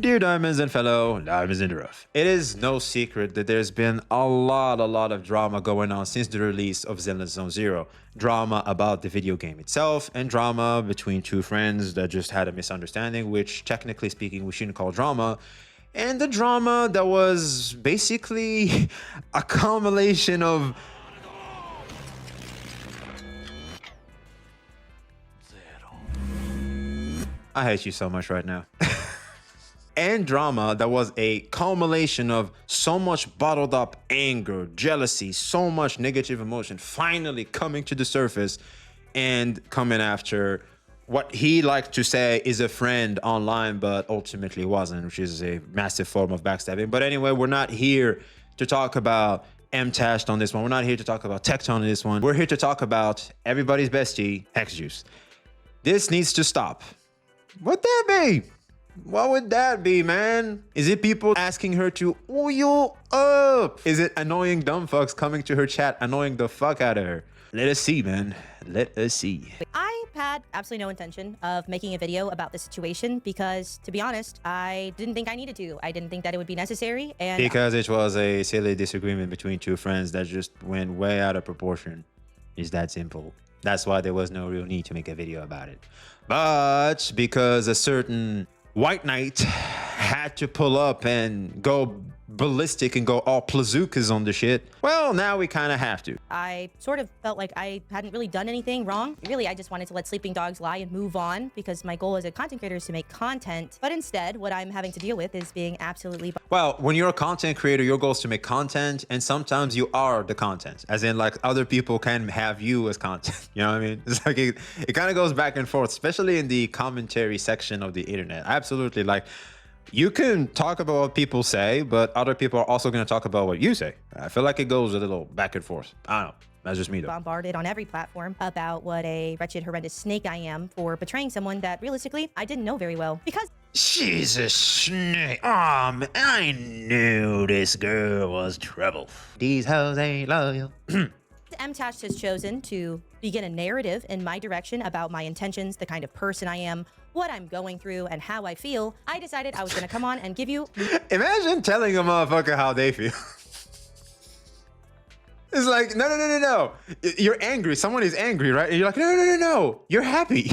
Dear Diamonds and fellow Diamonds in the Rough, it is no secret that there's been a lot of drama going on since the release of Zenless Zone Zero. Drama about the video game itself, and drama between two friends that just had a misunderstanding, which technically speaking we shouldn't call drama. And the drama that was basically a culmination of I hate you so much right now. And drama that was a culmination of so much bottled up anger, jealousy, so much negative emotion finally coming to the surface and coming after what he liked to say is a friend online, but ultimately wasn't, which is a massive form of backstabbing. But anyway, we're not here to talk about MTashed on this one. We're not here to talk about Tecton on this one. We're here to talk about everybody's bestie, Hex Juice. This needs to stop. What that be? What would that be, man? Is it people asking her to oil up? Is it annoying dumb fucks coming to her chat, annoying the fuck out of her? Let us see, man. Let us see. I had absolutely no intention of making a video about this situation because, to be honest, I didn't think I needed to. I didn't think that it would be necessary. And because it was a silly disagreement between two friends that just went way out of proportion. It's that simple. That's why there was no real need to make a video about it. But because a certain White Knight had to pull up and go ballistic and go all plazookas on the shit, well, now we kind of have to. I sort of felt like I hadn't really done anything wrong. Really, I just wanted to let sleeping dogs lie and move on because my goal as a content creator is to make content. But instead, what I'm having to deal with is being absolutely... Well, when you're a content creator, your goal is to make content, and sometimes you are the content. As in, like, other people can have you as content. You know what I mean? It's like it kind of goes back and forth, especially in the commentary section of the internet. Absolutely. Like, you can talk about what people say, but other people are also going to talk about what you say. I feel like it goes a little back and forth. I don't know. That's just me, though. Bombarded on every platform about what a wretched, horrendous snake I am for betraying someone that realistically I didn't know very well. Because she's a snake. Oh, man, I knew this girl was trouble. These hoes ain't loyal. MTashed has chosen to begin a narrative in my direction about my intentions, the kind of person I am, what I'm going through, and how I feel. I decided I was going to come on and give you... Imagine telling a motherfucker how they feel. It's like, no. You're angry. Someone is angry, right? And you're like, no. You're happy.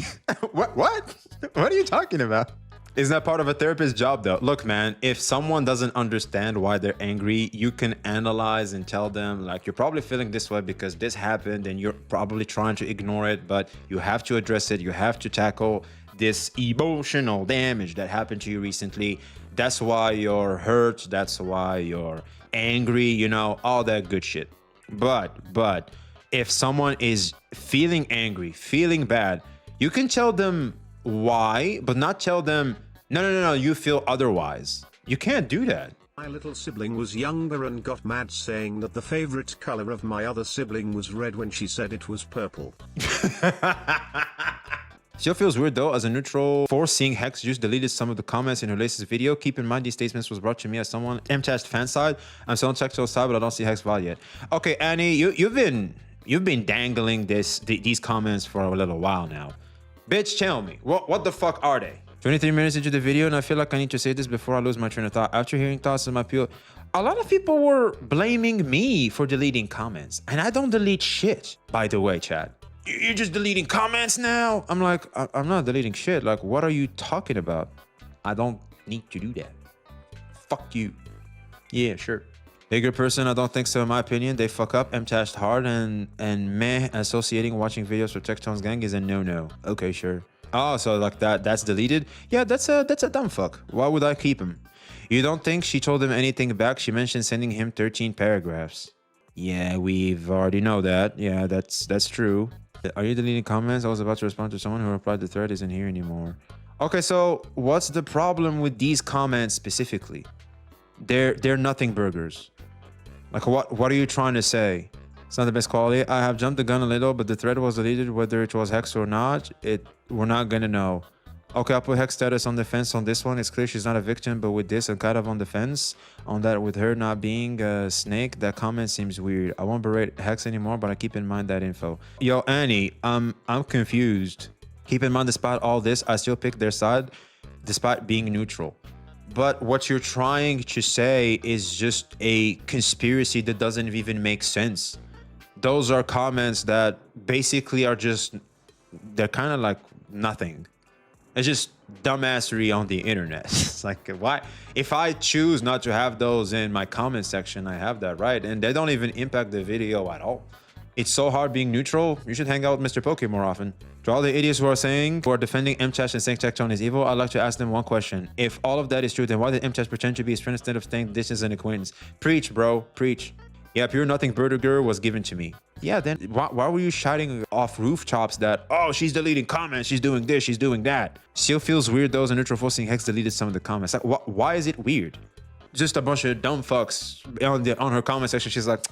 What? What are you talking about? Isn't that part of a therapist's job, though? Look, man, if someone doesn't understand why they're angry, you can analyze and tell them, like, you're probably feeling this way because this happened and you're probably trying to ignore it, but you have to address it. You have to tackle this emotional damage that happened to you recently. That's why you're hurt. That's why you're angry, you know, all that good shit. But if someone is feeling angry, feeling bad, you can tell them why, but not tell them, no, you feel otherwise. You can't do that. My little sibling was younger and got mad saying that the favorite color of my other sibling was red when she said it was purple. Still feels weird though, as a neutral, for seeing Hex Juice deleted some of the comments in her latest video. Keep in mind these statements was brought to me as someone MTashed fan side. I'm still on Tecto's side, but I don't see Hex Val yet. Okay, Annie, you've been dangling these comments for a little while now. Bitch, tell me, what the fuck are they? 23 minutes into the video, and I feel like I need to say this before I lose my train of thought. After hearing thoughts on my appeal, a lot of people were blaming me for deleting comments, and I don't delete shit, by the way, chat. You're just deleting comments now? I'm like, I'm not deleting shit. Like, what are you talking about? I don't need to do that. Fuck you. Yeah, sure. Bigger person, I don't think so in my opinion. They fuck up, MTashed hard, and meh, associating watching videos for Tecton's gang is a no-no. Okay, sure. Oh, so like that's deleted? Yeah, that's a dumb fuck. Why would I keep him? You don't think she told him anything back? She mentioned sending him 13 paragraphs. Yeah, we've already know that. Yeah, that's true. Are you deleting comments? I was about to respond to someone who replied the thread isn't here anymore. Okay, so what's the problem with these comments specifically? They're nothing burgers. Like, what are you trying to say? It's not the best quality. I have jumped the gun a little, but the thread was deleted. Whether it was Hex or not, we're not gonna know. Okay, I'll put Hex status on the fence on this one. It's clear she's not a victim, but with this, I'm kind of on the fence. On that, with her not being a snake, that comment seems weird. I won't berate Hex anymore, but I keep in mind that info. Yo, Annie, I'm confused. Keep in mind, despite all this, I still pick their side, despite being neutral. But what you're trying to say is just a conspiracy that doesn't even make sense. Those are comments that basically are just, they're kind of like nothing. It's just dumbassery on the internet. It's like, why? If I choose not to have those in my comment section, I have that right. And they don't even impact the video at all. It's so hard being neutral. You should hang out with Mr. Poke more often. To all the idiots who are defending MChash and saying Tectone is evil, I'd like to ask them one question. If all of that is true, then why did MChash pretend to be his friend instead of saying this is an acquaintance? Preach, bro. Preach. Yeah, pure nothing burger was given to me. Yeah, then why were you shouting off rooftops that, oh, she's deleting comments, she's doing this, she's doing that? Still feels weird those in neutral forcing Hex deleted some of the comments. Like, why is it weird? Just a bunch of dumb fucks on her comment section. She's like,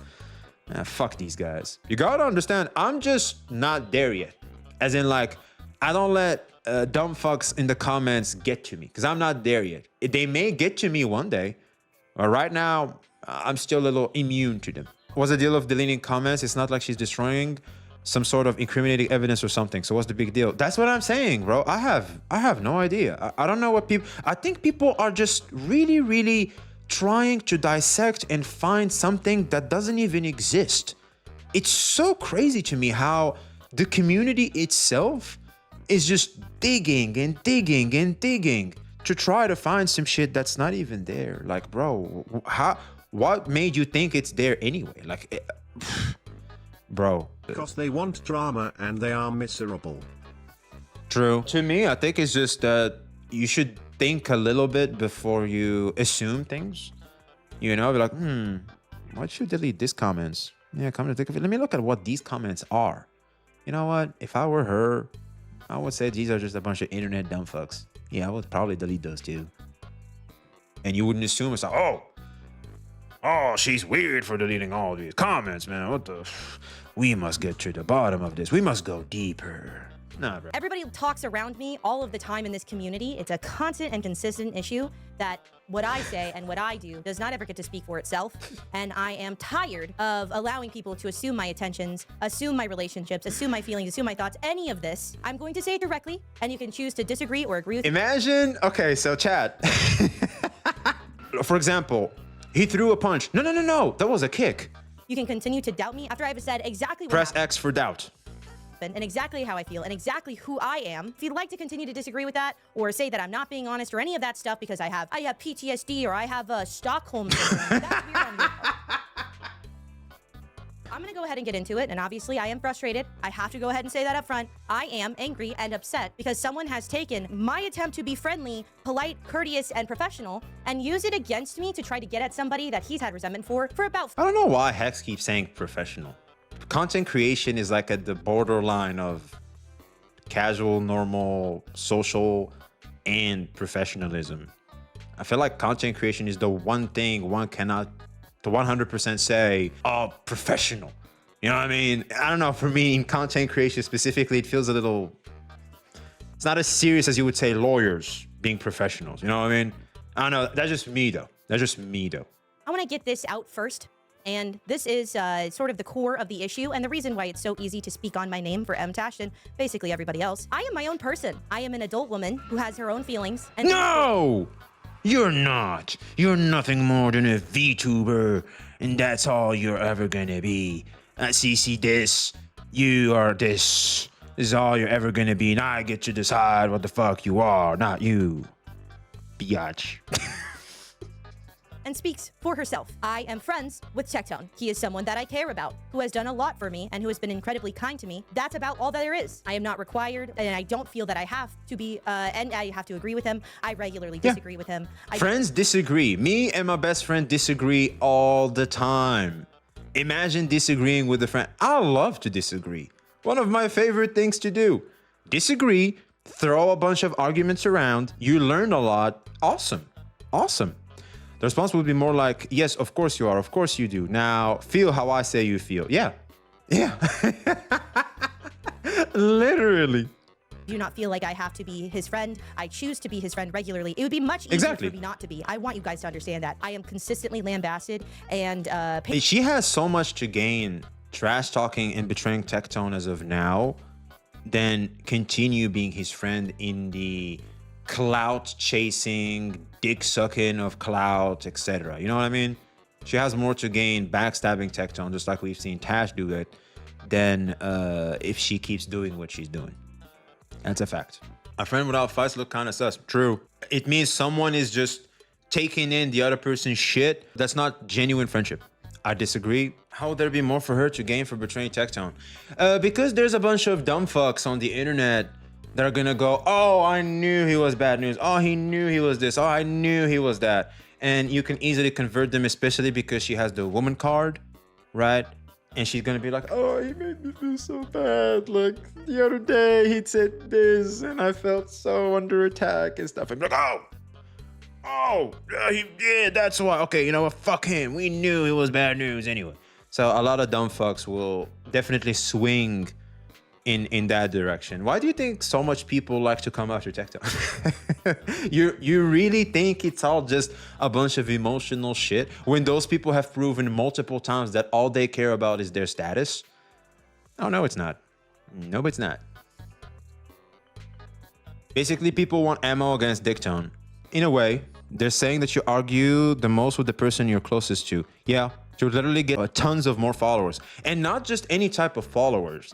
fuck these guys. You gotta understand, I'm just not there yet. As in, like, I don't let dumb fucks in the comments get to me because I'm not there yet. They may get to me one day, but right now, I'm still a little immune to them. What's the deal of deleting comments? It's not like she's destroying some sort of incriminating evidence or something. So what's the big deal? That's what I'm saying, bro. I have no idea. I don't know what people... I think people are just really, really trying to dissect and find something that doesn't even exist. It's so crazy to me how the community itself is just digging and digging and digging to try to find some shit that's not even there. Like, bro, what made you think it's there anyway? Like, bro. Because they want drama and they are miserable. True. To me, I think it's just that you should think a little bit before you assume things. You know, be like, why should you delete these comments? Yeah, come to think of it, let me look at what these comments are. You know what? If I were her, I would say these are just a bunch of internet dumb fucks. Yeah, I would probably delete those too. And you wouldn't assume it's like, oh, she's weird for deleting all these comments, man. What the? We must get to the bottom of this. We must go deeper. Nah, bro. Everybody talks around me all of the time in this community. It's a constant and consistent issue that what I say and what I do does not ever get to speak for itself. And I am tired of allowing people to assume my attentions, assume my relationships, assume my feelings, assume my thoughts, any of this. I'm going to say it directly, and you can choose to disagree or agree with me. Imagine, okay, so chat. For example, he threw a punch. No, that was a kick. You can continue to doubt me after I've said exactly what Press happened. X for doubt. And exactly how I feel and exactly who I am. If you'd like to continue to disagree with that or say that I'm not being honest or any of that stuff because I have PTSD or I have Stockholm syndrome, that's weird on your part. I'm gonna go ahead and get into it, and obviously I am frustrated. I have to go ahead and say that up front. I am angry and upset because someone has taken my attempt to be friendly, polite, courteous, and professional and use it against me to try to get at somebody that he's had resentment for about... I don't know why Hex keeps saying professional. Content creation is like at the borderline of casual, normal, social, and professionalism. I feel like content creation is the one thing one cannot to 100% say, oh, professional. You know what I mean? I don't know, for me, in content creation specifically, it feels a little... It's not as serious as you would say lawyers being professionals. You know what I mean? I don't know. That's just me, though. I want to get this out first. And this is sort of the core of the issue and the reason why it's so easy to speak on my name for MTash and basically everybody else. I am my own person. I am an adult woman who has her own feelings. And no! You're not. You're nothing more than a VTuber, and that's all you're ever gonna be. CC this. You are this. This is all you're ever gonna be, and I get to decide what the fuck you are, not you. Biatch. And speaks for herself. I am friends with Tectone. He is someone that I care about, who has done a lot for me and who has been incredibly kind to me. That's about all that there is. I am not required, and I don't feel that I have to be, and I have to agree with him. I regularly disagree with him. Friends disagree. Me and my best friend disagree all the time. Imagine disagreeing with a friend. I love to disagree. One of my favorite things to do. Disagree, throw a bunch of arguments around. You learn a lot. Awesome. Awesome. The response would be more like, yes, of course you are. Of course you do. Now, feel how I say you feel. Yeah. Literally. Do not feel like I have to be his friend. I choose to be his friend regularly. It would be much easier for me not to be. I want you guys to understand that. I am consistently lambasted and... She has so much to gain trash talking and betraying Tectone as of now than continue being his friend in the clout chasing, dick sucking, of clout, etc. You know what I mean? She has more to gain backstabbing Tecton, just like we've seen Tash do it, than if she keeps doing what she's doing. That's a fact. A friend without fights look kind of sus. True. It means someone is just taking in the other person's shit. That's not genuine friendship. I disagree. How would there be more for her to gain for betraying Tecton? Because there's a bunch of dumb fucks on the internet that are gonna go, oh, I knew he was bad news. Oh, he knew he was this. Oh, I knew he was that. And you can easily convert them, especially because she has the woman card, right? And she's gonna be like, oh, he made me feel so bad. Like the other day he said this and I felt so under attack and stuff. I'm like, yeah, he did. That's why. Okay, you know what? Fuck him. We knew it was bad news anyway. So a lot of dumb fucks will definitely swing in that direction. Why do you think so much people like to come after Tecton? You really think it's all just a bunch of emotional shit when those people have proven multiple times that all they care about is their status? Oh, no, it's not. No, it's not. Basically, people want ammo against Dicktone. In a way, they're saying that you argue the most with the person you're closest to. Yeah, to literally get tons of more followers. And not just any type of followers.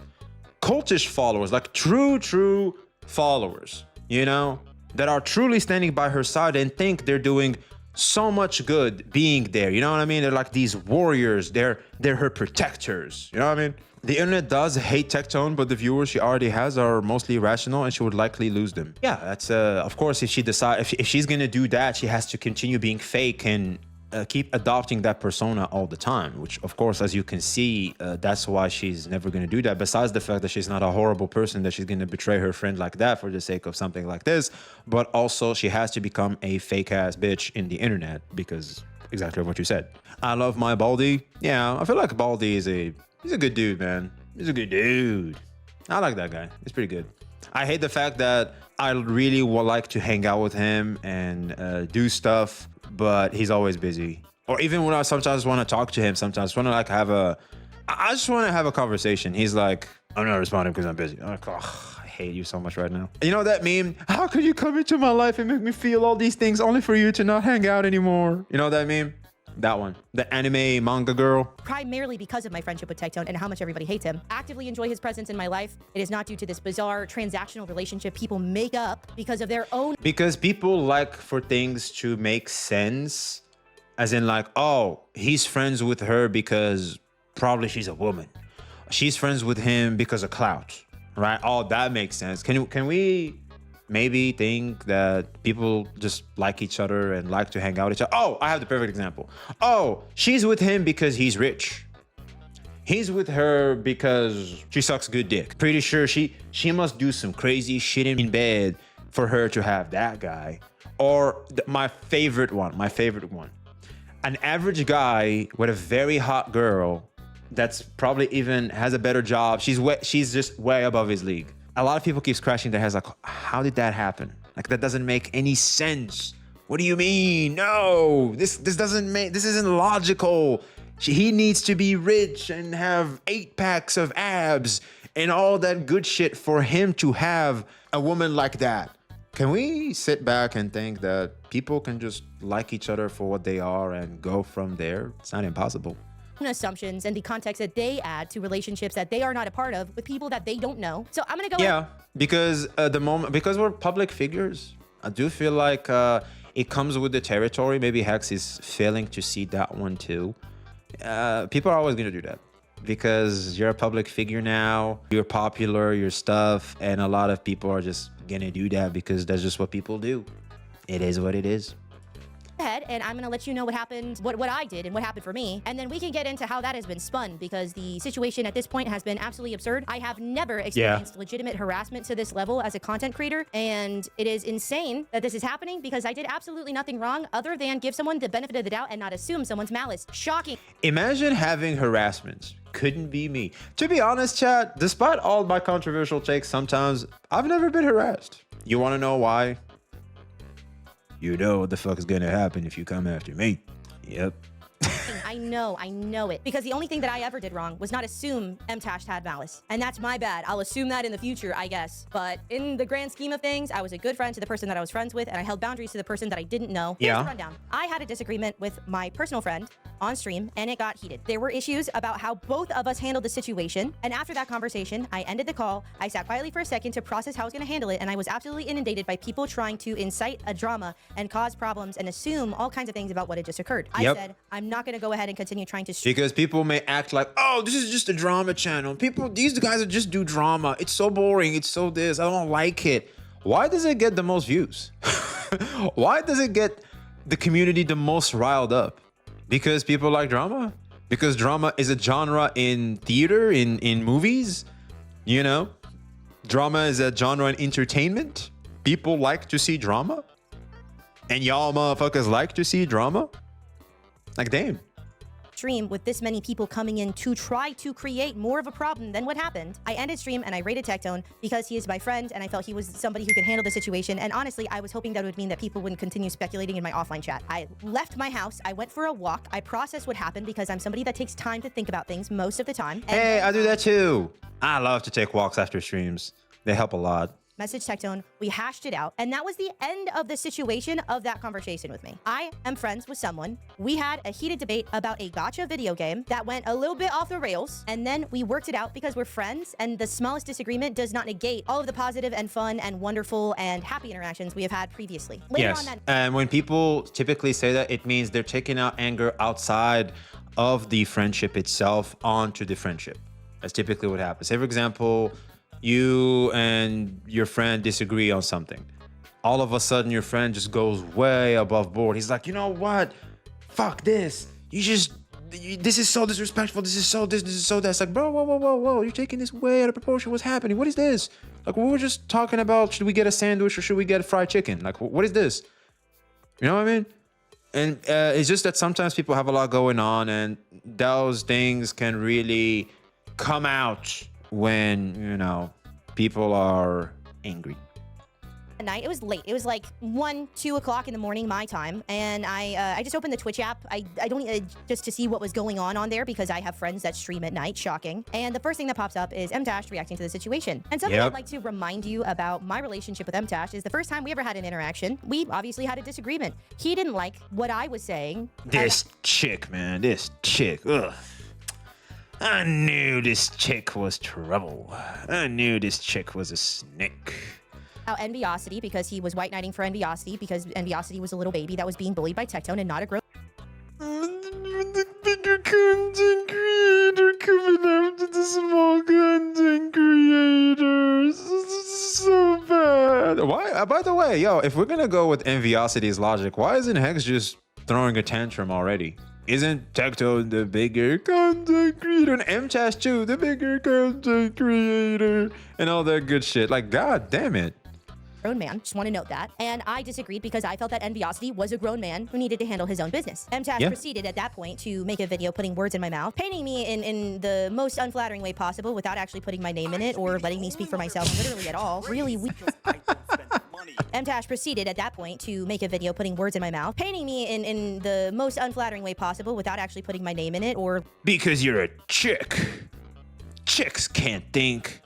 Cultish followers, like true followers, you know, that are truly standing by her side and think they're doing so much good being there. You know what I mean? They're like these warriors. They're her protectors. You know what I mean? The internet does hate Tectone, but the viewers she already has are mostly rational and she would likely lose them. Yeah, that's of course, if she decides, if she's gonna do that, she has to continue being fake and keep adopting that persona all the time, which of course, as you can see, that's why she's never going to do that. Besides the fact that she's not a horrible person, that she's going to betray her friend like that for the sake of something like this, but also she has to become a fake ass bitch in the internet because exactly what you said. I love my Baldy. Yeah, I feel like Baldy is he's a good dude, man. He's a good dude. I like that guy. He's pretty good. I hate the fact that I really would like to hang out with him and do stuff, but he's always busy. Or even when I sometimes want to talk to him, sometimes want to like I just want to have a conversation. He's like, I'm not responding because I'm busy. I'm like, oh, I hate you so much right now. You know that meme? How could you come into my life and make me feel all these things only for you to not hang out anymore? You know that meme? That one. The anime manga girl. Primarily because of my friendship with Tectone and how much everybody hates him. Actively enjoy his presence in my life. It is not due to this bizarre transactional relationship people make up because of their own. Because people like for things to make sense. As in like, oh, he's friends with her because probably she's a woman. She's friends with him because of clout, right? Oh, that makes sense. Can we maybe think that people just like each other and like to hang out with each other? Oh, I have the perfect example. Oh, she's with him because he's rich. He's with her because she sucks good dick. Pretty sure she must do some crazy shit in bed for her to have that guy. Or my favorite one. An average guy with a very hot girl that's probably even has a better job. She's just way above his league. A lot of people keep scratching their heads like, how did that happen? Like, that doesn't make any sense. What do you mean? No, this isn't logical. He needs to be rich and have 8 packs of abs and all that good shit for him to have a woman like that. Can we sit back and think that people can just like each other for what they are and go from there? It's not impossible. Assumptions and the context that they add to relationships that they are not a part of with people that they don't know. So I'm gonna go. Yeah, because because we're public figures, I do feel like it comes with the territory. Maybe Hex is failing to see that one too. People are always gonna do that because you're a public figure now. You're popular, your stuff, and a lot of people are just gonna do that because that's just what people do. It is what it is. Ahead, and I'm gonna let you know what happened, what I did and what happened for me, and then we can get into how that has been spun because the situation at this point has been absolutely absurd. I have never experienced legitimate harassment to this level as a content creator, and it is insane that this is happening because I did absolutely nothing wrong other than give someone the benefit of the doubt and not assume someone's malice. Shocking. Imagine having harassment. Couldn't be me. To be honest, chat, despite all my controversial takes sometimes, I've never been harassed. You wanna know why? You know what the fuck is gonna happen if you come after me. Yep. I know it. Because the only thing that I ever did wrong was not assume MTash had malice. And that's my bad. I'll assume that in the future, I guess. But in the grand scheme of things, I was a good friend to the person that I was friends with, and I held boundaries to the person that I didn't know. Here's the rundown. I had a disagreement with my personal friend on stream, and it got heated. There were issues about how both of us handled the situation, and after that conversation, I ended the call. I sat quietly for a second to process how I was going to handle it, and I was absolutely inundated by people trying to incite a drama and cause problems and assume all kinds of things about what had just occurred. I said, I'm not going to go ahead and continue trying to... Because people may act like, oh, this is just a drama channel. These guys are just do drama. It's so boring. It's so this. I don't like it. Why does it get the most views? Why does it get the community the most riled up? Because people like drama? Because drama is a genre in theater, in movies? You know? Drama is a genre in entertainment? People like to see drama? And y'all motherfuckers like to see drama? Like, damn. Stream with this many people coming in to try to create more of a problem than what happened. I ended stream and I rated Tectone because he is my friend and I felt he was somebody who could handle the situation. And honestly, I was hoping that would mean that people wouldn't continue speculating in my offline chat. I left my house. I went for a walk. I processed what happened because I'm somebody that takes time to think about things most of the time. And hey, I do that too. I love to take walks after streams. They help a lot. Message Tectone, we hashed it out, and that was the end of the situation of that conversation with me. I am friends with someone. We had a heated debate about a gacha video game that went a little bit off the rails, and then we worked it out because we're friends, and the smallest disagreement does not negate all of the positive and fun and wonderful and happy interactions we have had previously. Later on that... And when people typically say that, it means they're taking out anger outside of the friendship itself onto the friendship. That's typically what happens. Say, for example, you and your friend disagree on something. All of a sudden, your friend just goes way above board. He's like, you know what? Fuck this. This is so disrespectful. This is so this is so that. It's like, bro, whoa. You're taking this way out of proportion. What's happening? What is this? Like, we were just talking about, should we get a sandwich or should we get fried chicken? Like, what is this? You know what I mean? And it's just that sometimes people have a lot going on, and those things can really come out when, you know, people are angry. At night, it was late. It was like 1, 2 o'clock in the morning, my time. And I just opened the Twitch app. I don't just to see what was going on there because I have friends that stream at night. Shocking. And the first thing that pops up is MTash reacting to the situation. And something I'd like to remind you about my relationship with MTash is the first time we ever had an interaction, we obviously had a disagreement. He didn't like what I was saying. This chick, man. This chick. Ugh. I knew this chick was trouble. I knew this chick was a snake. Enviosity, because he was white knighting for Enviosity, because Enviosity was a little baby that was being bullied by Tectone and not a grown. The bigger content creator coming after the small content creators. This is so bad. Why? By the way, yo, if we're gonna go with Enviosity's logic, why isn't Hex just throwing a tantrum already? Isn't Tectone the bigger content creator? And MTash too, the bigger content creator, and all that good shit. Like, god damn it. Grown man, just want to note that. And I disagreed because I felt that Enviosity was a grown man who needed to handle his own business. MTash proceeded at that point to make a video putting words in my mouth, painting me in the most unflattering way possible without actually putting my name in it or letting me speak for myself literally at all. Really weak. MTash proceeded at that point to make a video putting words in my mouth, painting me in the most unflattering way possible without actually putting my name in it or... Because you're a chick. Chicks can't think.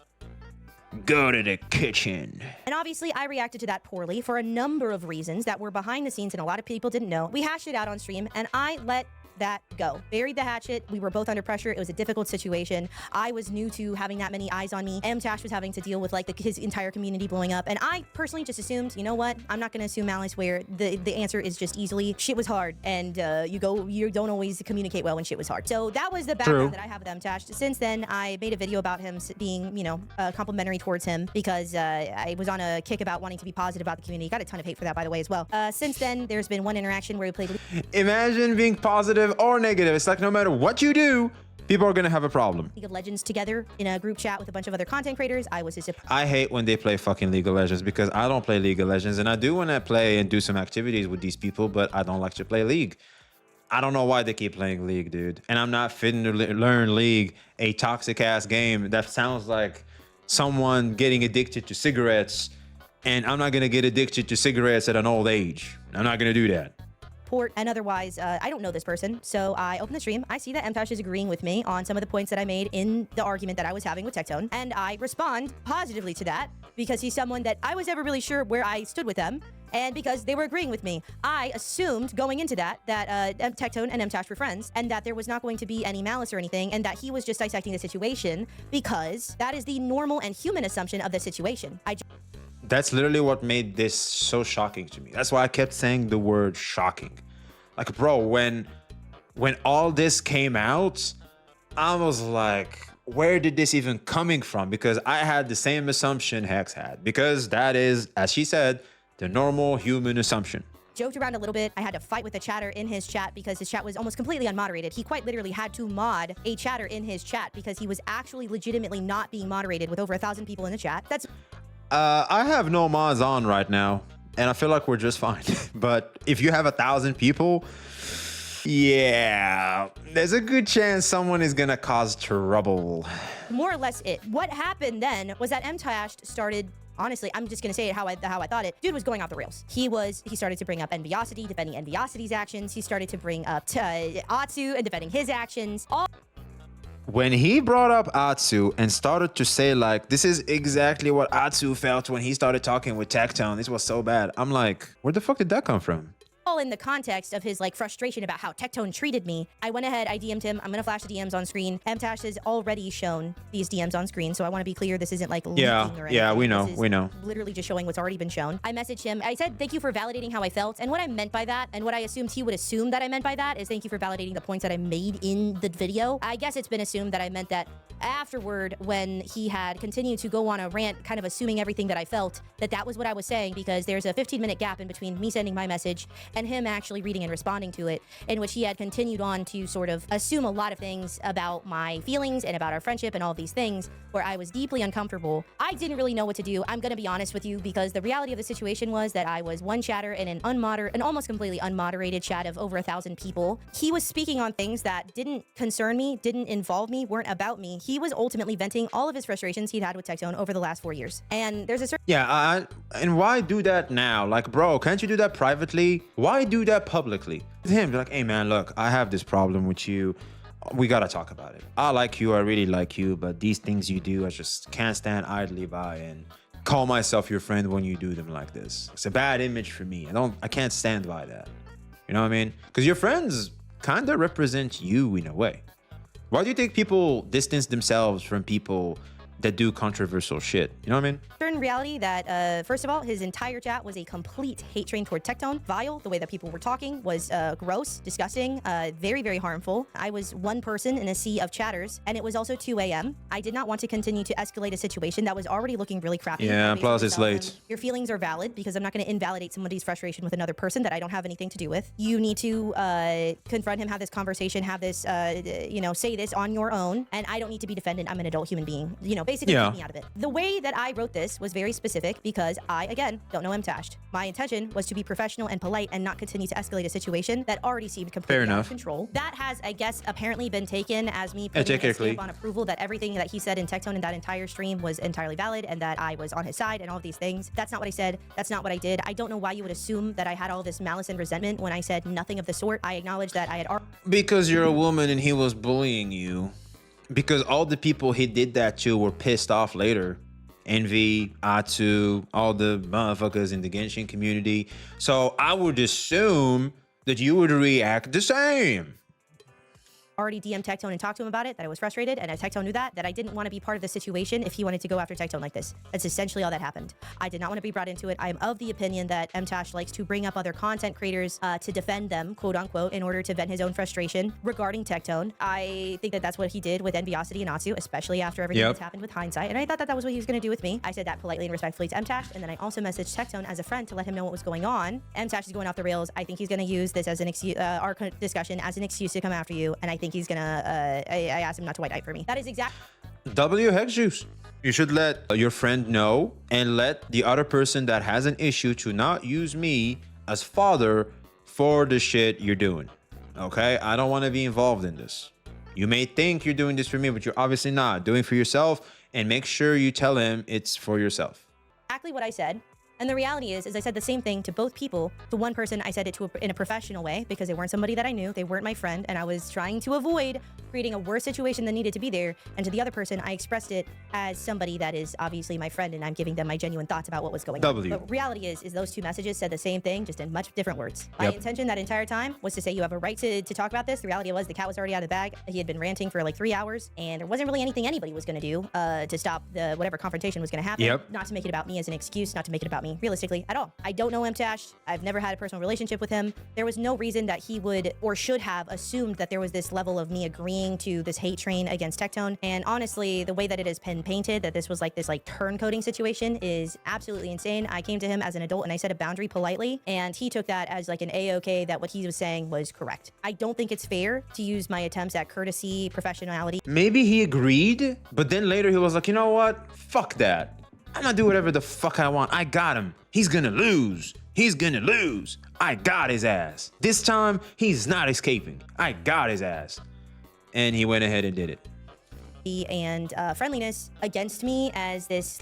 Go to the kitchen. And obviously, I reacted to that poorly for a number of reasons that were behind the scenes and a lot of people didn't know. We hashed it out on stream, and I let that go. Buried the hatchet. We were both under pressure. It was a difficult situation. I was new to having that many eyes on me. MTash was having to deal with like his entire community blowing up. And I personally just assumed, you know what? I'm not going to assume malice where the answer is just easily shit was hard. And you don't always communicate well when shit was hard. So that was the background that I have with MTash. Since then, I made a video about him being, you know, complimentary towards him because I was on a kick about wanting to be positive about the community. Got a ton of hate for that, by the way, as well. Since then, there's been one interaction where we played... Imagine being positive or negative. It's like no matter what you do, people are gonna have a problem. League of Legends together in a group chat with a bunch of other content creators. I hate when they play fucking League of Legends because I don't play League of Legends, and I do want to play and do some activities with these people, but I don't like to play League. I don't know why they keep playing League, dude. And I'm not fitting to learn League, a toxic ass game that sounds like someone getting addicted to cigarettes, and I'm not gonna get addicted to cigarettes at an old age. I'm not gonna do that. support, and otherwise, I don't know this person. So I open the stream. I see that Mtash is agreeing with me on some of the points that I made in the argument that I was having with Tectone, and I respond positively to that because he's someone that I was never really sure where I stood with them. And because they were agreeing with me, I assumed going into that Tectone and Mtash were friends, and that there was not going to be any malice or anything, and that he was just dissecting the situation because that is the normal and human assumption of the situation. That's literally what made this so shocking to me. That's why I kept saying the word shocking. Like, bro, when all this came out, I was like, where did this even coming from? Because I had the same assumption Hex had, because that is, as she said, the normal human assumption. Joked around a little bit. I had to fight with a chatter in his chat because his chat was almost completely unmoderated. He quite literally had to mod a chatter in his chat because he was actually legitimately not being moderated with over 1,000 people in the chat. That's I have no mods on right now, and I feel like we're just fine. But if you have 1,000 people, yeah, there's a good chance someone is gonna cause trouble. more or less it. What happened then was that Mtash started. Honestly, I'm just gonna say it how I thought it. Dude was going off the rails. He started to bring up Enviosity, defending Enviosity's actions. He started to bring up Atsu and defending his actions. When he brought up Atsu and started to say, like, this is exactly what Atsu felt when he started talking with Tectone, this was so bad. I'm like, where the fuck did that come from? All in the context of his like frustration about how Tectone treated me, I went ahead, I DM'd him. I'm gonna flash the DMs on screen. Mtash has already shown these DMs on screen, so I want to be clear. This isn't like leaking or anything. Yeah, we know, we know. Literally just showing what's already been shown. I messaged him. I said, thank you for validating how I felt. And what I meant by that, and what I assumed he would assume that I meant by that, is thank you for validating the points that I made in the video. I guess it's been assumed that I meant that afterward, when he had continued to go on a rant, kind of assuming everything that I felt, that was what I was saying, because there's a 15-minute gap in between me sending my message and him actually reading and responding to it, in which he had continued on to sort of assume a lot of things about my feelings and about our friendship and all of these things, where I was deeply uncomfortable. I didn't really know what to do. I'm gonna be honest with you, because the reality of the situation was that I was one chatter in an almost completely unmoderated chat of over 1,000 people. He was speaking on things that didn't concern me, didn't involve me, weren't about me. He was ultimately venting all of his frustrations he'd had with Tectone over the last 4 years. And there's a certain— Yeah, and why do that now? Like, bro, can't you do that privately? Why do that publicly? To him, be like, hey man, look, I have this problem with you. We gotta talk about it. I like you, I really like you, but these things you do, I just can't stand idly by and call myself your friend when you do them like this. It's a bad image for me. I can't stand by that. You know what I mean? Because your friends kind of represent you in a way. Why do you think people distance themselves from people that do controversial shit? You know what I mean? certain reality that, first of all, his entire chat was a complete hate train toward Tectone. Vile, the way that people were talking was gross, disgusting, very, very harmful. I was one person in a sea of chatters, and it was also 2 a.m. I did not want to continue to escalate a situation that was already looking really crappy. Yeah, plus it's late. Your feelings are valid, because I'm not going to invalidate somebody's frustration with another person that I don't have anything to do with. You need to confront him, have this conversation, have this, say this on your own, and I don't need to be defended. I'm an adult human being. Basically take me out of it. The way that I wrote this was very specific because I, again, don't know Mtashed. My intention was to be professional and polite and not continue to escalate a situation that already seemed completely out of control. That has, I guess, apparently been taken as me putting a stamp on approval that everything that he said in Tectone in that entire stream was entirely valid and that I was on his side and all of these things. That's not what I said. That's not what I did. I don't know why you would assume that I had all this malice and resentment when I said nothing of the sort. I acknowledge that I had already— Because you're a woman and he was bullying you. Because all the people he did that to were pissed off later. Envy, Atsu, all the motherfuckers in the Genshin community. So I would assume that you would react the same. already DM'd Tectone and talked to him about it, that I was frustrated, and Tectone knew that I didn't want to be part of the situation if he wanted to go after Tectone like this. That's essentially all that happened. I did not want to be brought into it. I am of the opinion that Mtash likes to bring up other content creators to defend them, quote unquote, in order to vent his own frustration regarding Tectone. I think that that's what he did with Enviosity and Atsu, especially after everything that's happened with hindsight, and I thought that that was what he was going to do with me. I said that politely and respectfully to Mtash, and then I also messaged Tectone as a friend to let him know what was going on. Mtash is going off the rails. I think he's going to use this as an excuse, our discussion as an excuse to come after you, and I think he's going to I asked him not to white hype for me. That is exact. W Hex Juice. You should let your friend know and let the other person that has an issue to not use me as father for the shit you're doing. Okay? I don't want to be involved in this. You may think you're doing this for me, but you're obviously not. Doing it for yourself, and make sure you tell him it's for yourself. Exactly what I said. And the reality is I said the same thing to both people. To one person, I said it in a professional way because they weren't somebody that I knew, they weren't my friend, and I was trying to avoid creating a worse situation than needed to be there. And to the other person, I expressed it as somebody that is obviously my friend, and I'm giving them my genuine thoughts about what was going on. But reality is those two messages said the same thing, just in much different words. My intention that entire time was to say you have a right to talk about this. The reality was the cat was already out of the bag. He had been ranting for like 3 hours, and there wasn't really anything anybody was going to do to stop the whatever confrontation was going to happen. Not to make it about me as an excuse, not to make it about me realistically at all. I don't know Mtash. I've never had a personal relationship with him. There was no reason that he would or should have assumed that there was this level of me agreeing to this hate train against Tectone. And honestly, the way that it has been painted, that this was like this turncoating situation, is absolutely insane. I came to him as an adult and I set a boundary politely, and he took that as like an A-okay, that what he was saying was correct. I don't think it's fair to use my attempts at courtesy, professionality. Maybe he agreed, but then later he was like, you know what? Fuck that. I'm gonna do whatever the fuck I want. I got him. He's gonna lose. He's gonna lose. I got his ass. This time, he's not escaping. I got his ass. And he went ahead and did it. And friendliness against me as this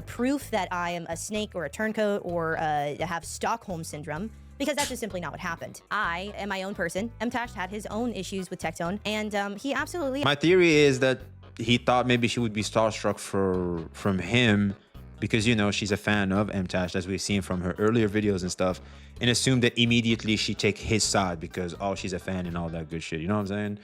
proof that I am a snake or a turncoat or have Stockholm syndrome, because that's just simply not what happened. I am my own person. Mtash had his own issues with Tectone, and he absolutely... My theory is that he thought maybe she would be starstruck from him because, you know, she's a fan of Mtash, as we've seen from her earlier videos and stuff, and assumed that immediately she'd take his side because, oh, she's a fan and all that good shit. You know what I'm saying?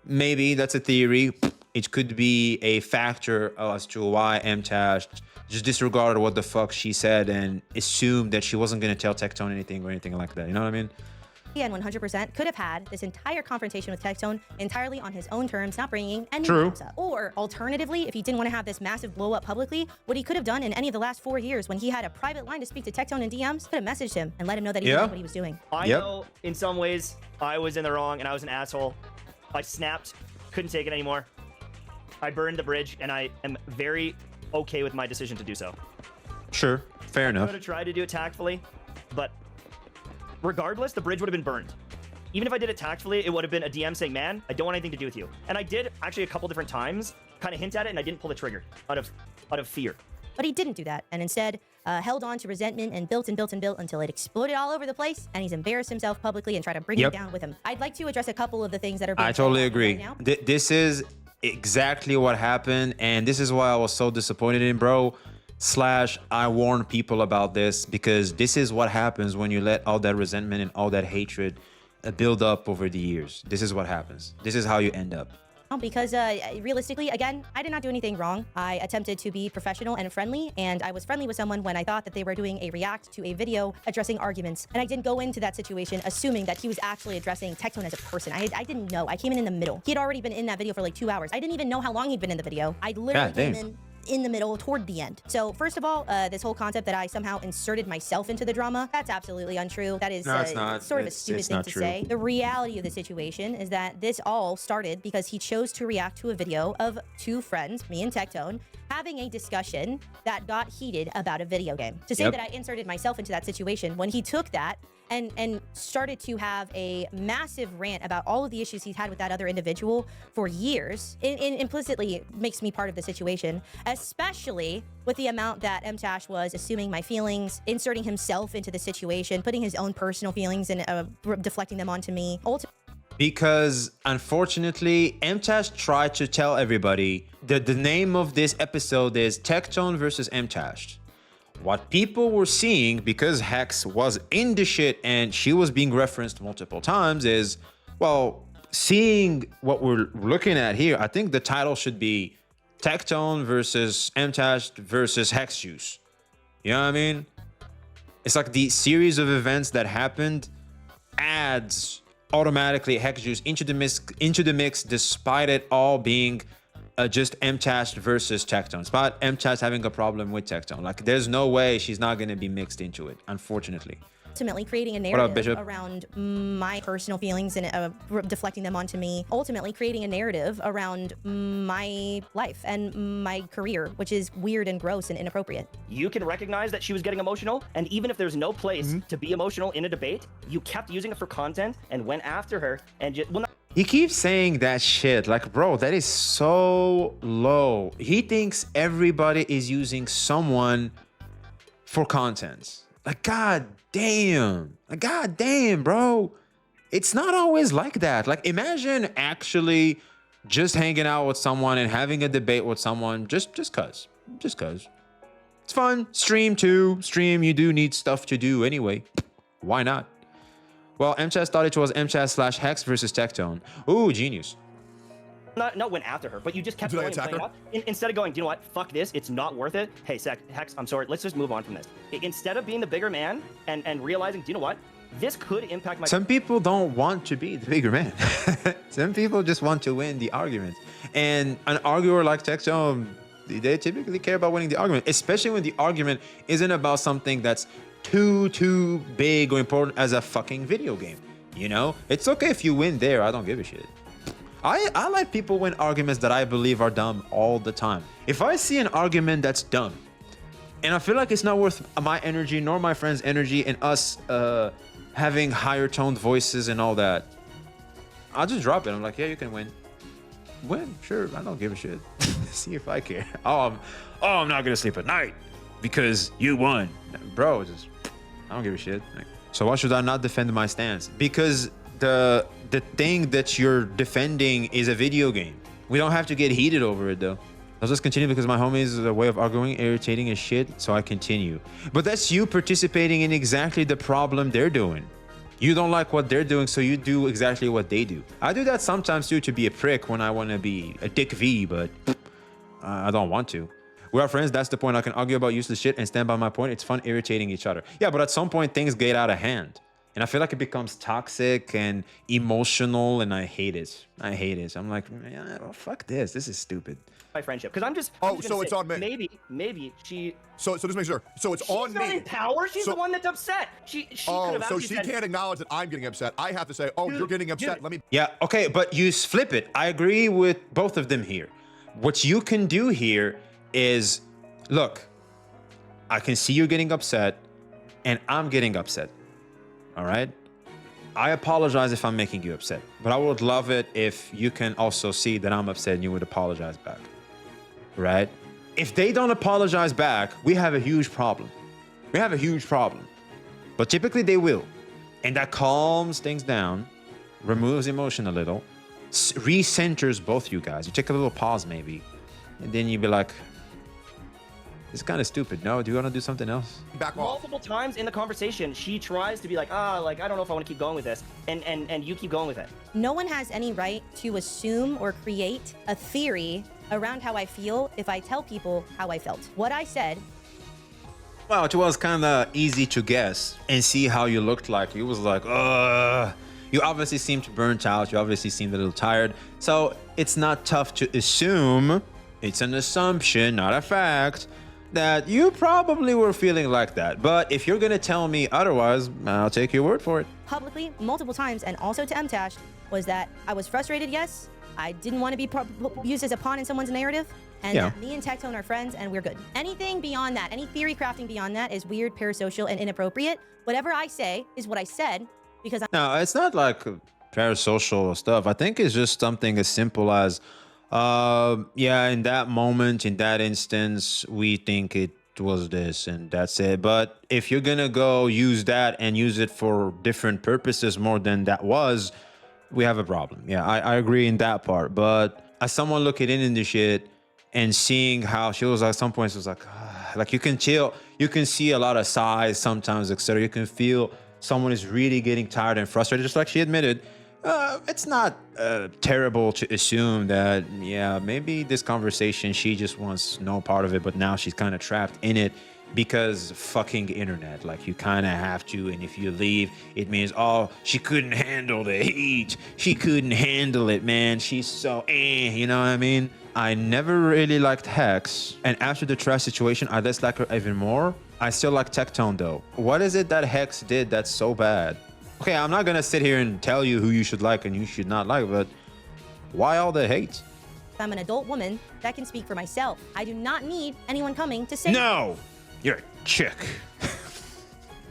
Maybe that's a theory. It could be a factor as to why Mtash just disregarded what the fuck she said and assumed that she wasn't going to tell Tectone anything or anything like that. You know what I mean? And 100% could have had this entire confrontation with Tectone entirely on his own terms, not bringing anyone else up. Or alternatively, if he didn't want to have this massive blow up publicly, what he could have done in any of the last 4 years when he had a private line to speak to Tectone in DMs, could have messaged him and let him know that he didn't know what he was doing. I know in some ways I was in the wrong and I was an asshole. I snapped, couldn't take it anymore. I burned the bridge, and I am very okay with my decision to do so. Sure, fair enough. I could have tried to do it tactfully, but regardless, the bridge would have been burned. Even if I did it tactfully, it would have been a DM saying, man, I don't want anything to do with you. And I did actually a couple different times kind of hint at it, and I didn't pull the trigger out of fear. But he didn't do that, and instead held on to resentment and built and built and built until it exploded all over the place, and he's embarrassed himself publicly and tried to bring it down with him. I'd like to address a couple of the things that are being I totally said agree. right now. This is exactly what happened, and this is why I was so disappointed in bro. I warn people about this, because this is what happens when you let all that resentment and all that hatred build up over the years. This is what happens. This is how you end up. Because realistically, again, I did not do anything wrong. I attempted to be professional and friendly, and I was friendly with someone when I thought that they were doing a react to a video addressing arguments. And I didn't go into that situation assuming that he was actually addressing Tectone as a person. I didn't know. I came in the middle. He had already been in that video for like 2 hours. I didn't even know how long he'd been in the video. I literally came in the middle toward the end. So first of all, this whole concept that I somehow inserted myself into the drama, that's absolutely untrue. That is sort of a stupid thing to say. The reality of the situation is that this all started because he chose to react to a video of two friends, me and Tectone, having a discussion that got heated about a video game. To say that I inserted myself into that situation, when he took that and started to have a massive rant about all of the issues he's had with that other individual for years, implicitly makes me part of the situation, especially with the amount that Mtash was assuming my feelings, inserting himself into the situation, putting his own personal feelings and deflecting them onto me. Because unfortunately, Mtash tried to tell everybody that the name of this episode is Tectone versus Mtash. What people were seeing, because Hex was in the shit and she was being referenced multiple times, is, well, seeing what we're looking at here, I think the title should be Tectone versus Mtash versus Hex Juice. You know what I mean? It's like the series of events that happened adds automatically Hex Juice into the mix, despite it all being just Mtash versus Tectone. Despite Mtash having a problem with Tectone. Like, there's no way she's not going to be mixed into it, unfortunately. Ultimately creating a narrative around my personal feelings and deflecting them onto me. Ultimately creating a narrative around my life and my career, which is weird and gross and inappropriate. You can recognize that she was getting emotional, and even if there's no place to be emotional in a debate, you kept using it for content and went after her and just... He keeps saying that shit. Like, bro, that is so low. He thinks everybody is using someone for content. Like, god damn, bro. It's not always like that. Like, imagine actually just hanging out with someone and having a debate with someone just cause. It's fun. Stream too. Stream, you do need stuff to do anyway. Why not? Well, MChaz thought it was MChaz/Hex versus Tectone. Ooh, genius. Not went after her, but you just kept Did I going and attack playing her? up. Instead of going, you know what? Fuck this. It's not worth it. Hey, Hex, I'm sorry. Let's just move on from this. Instead of being the bigger man and realizing, do you know what? This could impact my... Some people don't want to be the bigger man. Some people just want to win the argument. And an arguer like Tectone, they typically care about winning the argument, especially when the argument isn't about something that's too big or important as a fucking video game. You know, it's okay if you win there. I don't give a shit. I let people win arguments that I believe are dumb all the time. If I see an argument that's dumb and I feel like it's not worth my energy nor my friend's energy and us having higher toned voices and all that, I'll just drop it. I'm like, yeah, you can win. Win, sure. I don't give a shit. See if I care. I'm not gonna sleep at night because you won, bro. I don't give a shit. Like, so why should I not defend my stance? Because the thing that you're defending is a video game. We don't have to get heated over it though. I'll just continue because my homie is a way of arguing, irritating as shit, so I continue. But that's you participating in exactly the problem they're doing. You don't like what they're doing, so you do exactly what they do. I do that sometimes too, to be a prick when I want to be a dick V, but I don't want to. We are friends, that's the point. I can argue about useless shit and stand by my point. It's fun irritating each other. Yeah, but at some point things get out of hand. And I feel like it becomes toxic and emotional, and I hate it. I'm like, man, well, fuck this. This is stupid. My friendship, because I'm just... Oh, I'm just so gonna it's say, on me. Maybe she... So just make sure. So it's on She's not me. in power. She's So- the one that's upset. She could Oh, have so actually she said, can't acknowledge that I'm getting upset. I have to say, oh, you're getting upset. dude. Let me. Yeah, okay, but you flip it. I agree with both of them here. What you can do here is, look, I can see you getting upset, and I'm getting upset. All right? I apologize if I'm making you upset, but I would love it if you can also see that I'm upset and you would apologize back. Right? If they don't apologize back, we have a huge problem. But typically they will. And that calms things down, removes emotion a little, recenters both you guys. You take a little pause maybe, and then you be like, it's kind of stupid. No, do you want to do something else? Back off. multiple times in the conversation, she tries to be like, like, I don't know if I want to keep going with this. And you keep going with it. No one has any right to assume or create a theory around how I feel if I tell people how I felt. What I said. Well, it was kind of easy to guess and see how you looked like. You was like, you obviously seemed burnt out. You obviously seemed a little tired. So it's not tough to assume. It's an assumption, not a fact, that you probably were feeling like that. But if you're going to tell me otherwise, I'll take your word for it. Publicly multiple times, and also to MTash, was that I was frustrated, yes. I didn't want to be used as a pawn in someone's narrative, and Yeah. that me and Tectone are friends and we're good. Anything beyond that, any theory crafting beyond that is weird, parasocial, and inappropriate. Whatever I say is what I said, because No, it's not like parasocial stuff. I think it's just something as simple as, yeah, in that moment, in that instance, we think it was this and that's it. But if you're gonna go use that and use it for different purposes more than that was, we have a problem. Yeah, I agree in that part. But as someone looking in the shit and seeing how she was at some points, it was like you can chill, you can see a lot of sighs sometimes, etc. You can feel someone is really getting tired and frustrated, just like she admitted. It's not terrible to assume that, yeah, maybe this conversation, she just wants no part of it, but now she's kind of trapped in it because fucking internet. Like, you kind of have to, and if you leave, it means, oh, she couldn't handle the heat. She couldn't handle it, man. She's so, you know what I mean? I never really liked Hex, and after the trash situation, I dislike her even more. I still like Tectone, though. What is it that Hex did that's so bad? Okay, I'm not gonna sit here and tell you who you should like and you should not like, but why all the hate? I'm an adult woman that can speak for myself. I do not need anyone coming to say. No! You're a chick.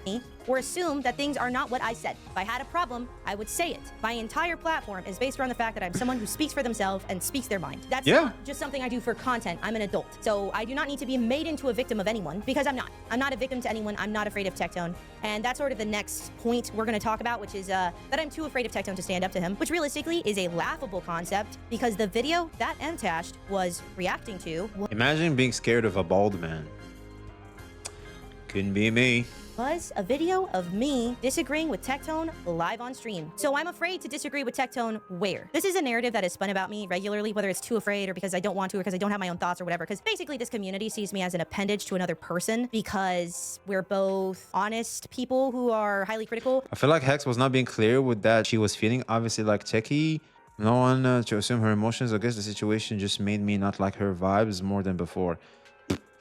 me or assume that things are not what I said. If I had a problem, I would say it. My entire platform is based around the fact that I'm someone who speaks for themselves and speaks their mind. That's not just something I do for content. I'm an adult. So I do not need to be made into a victim of anyone because I'm not. I'm not a victim to anyone. I'm not afraid of Tectone. And that's sort of the next point we're going to talk about, which is that I'm too afraid of Tectone to stand up to him, which realistically is a laughable concept because the video that Mtashed was reacting to Imagine being scared of a bald man. Couldn't be me. was a video of me disagreeing with Tectone live on stream. So I'm afraid to disagree with Tectone where? This is a narrative that is spun about me regularly, whether it's too afraid or because I don't want to or because I don't have my own thoughts or whatever. Because basically this community sees me as an appendage to another person because we're both honest people who are highly critical. I feel like Hex was not being clear with that she was feeling obviously like techie. No one to assume her emotions. I guess the situation just made me not like her vibes more than before.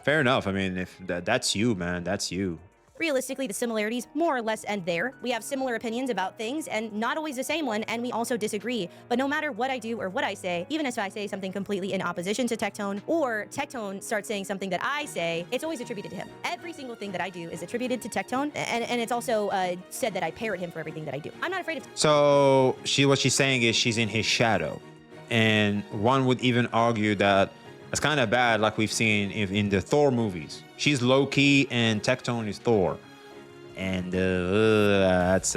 Fair enough. I mean, if that's you, man, that's you. Realistically, the similarities more or less end there. We have similar opinions about things and not always the same one, and we also disagree. But no matter what I do or what I say, even if I say something completely in opposition to Tectone or Tectone starts saying something that I say, it's always attributed to him. Every single thing that I do is attributed to Tectone, and it's also said that I parrot him for everything that I do. I'm not afraid of. So what she's saying is she's in his shadow, and one would even argue that it's kind of bad, like we've seen in the Thor movies. She's low key and Tectone is Thor, and that's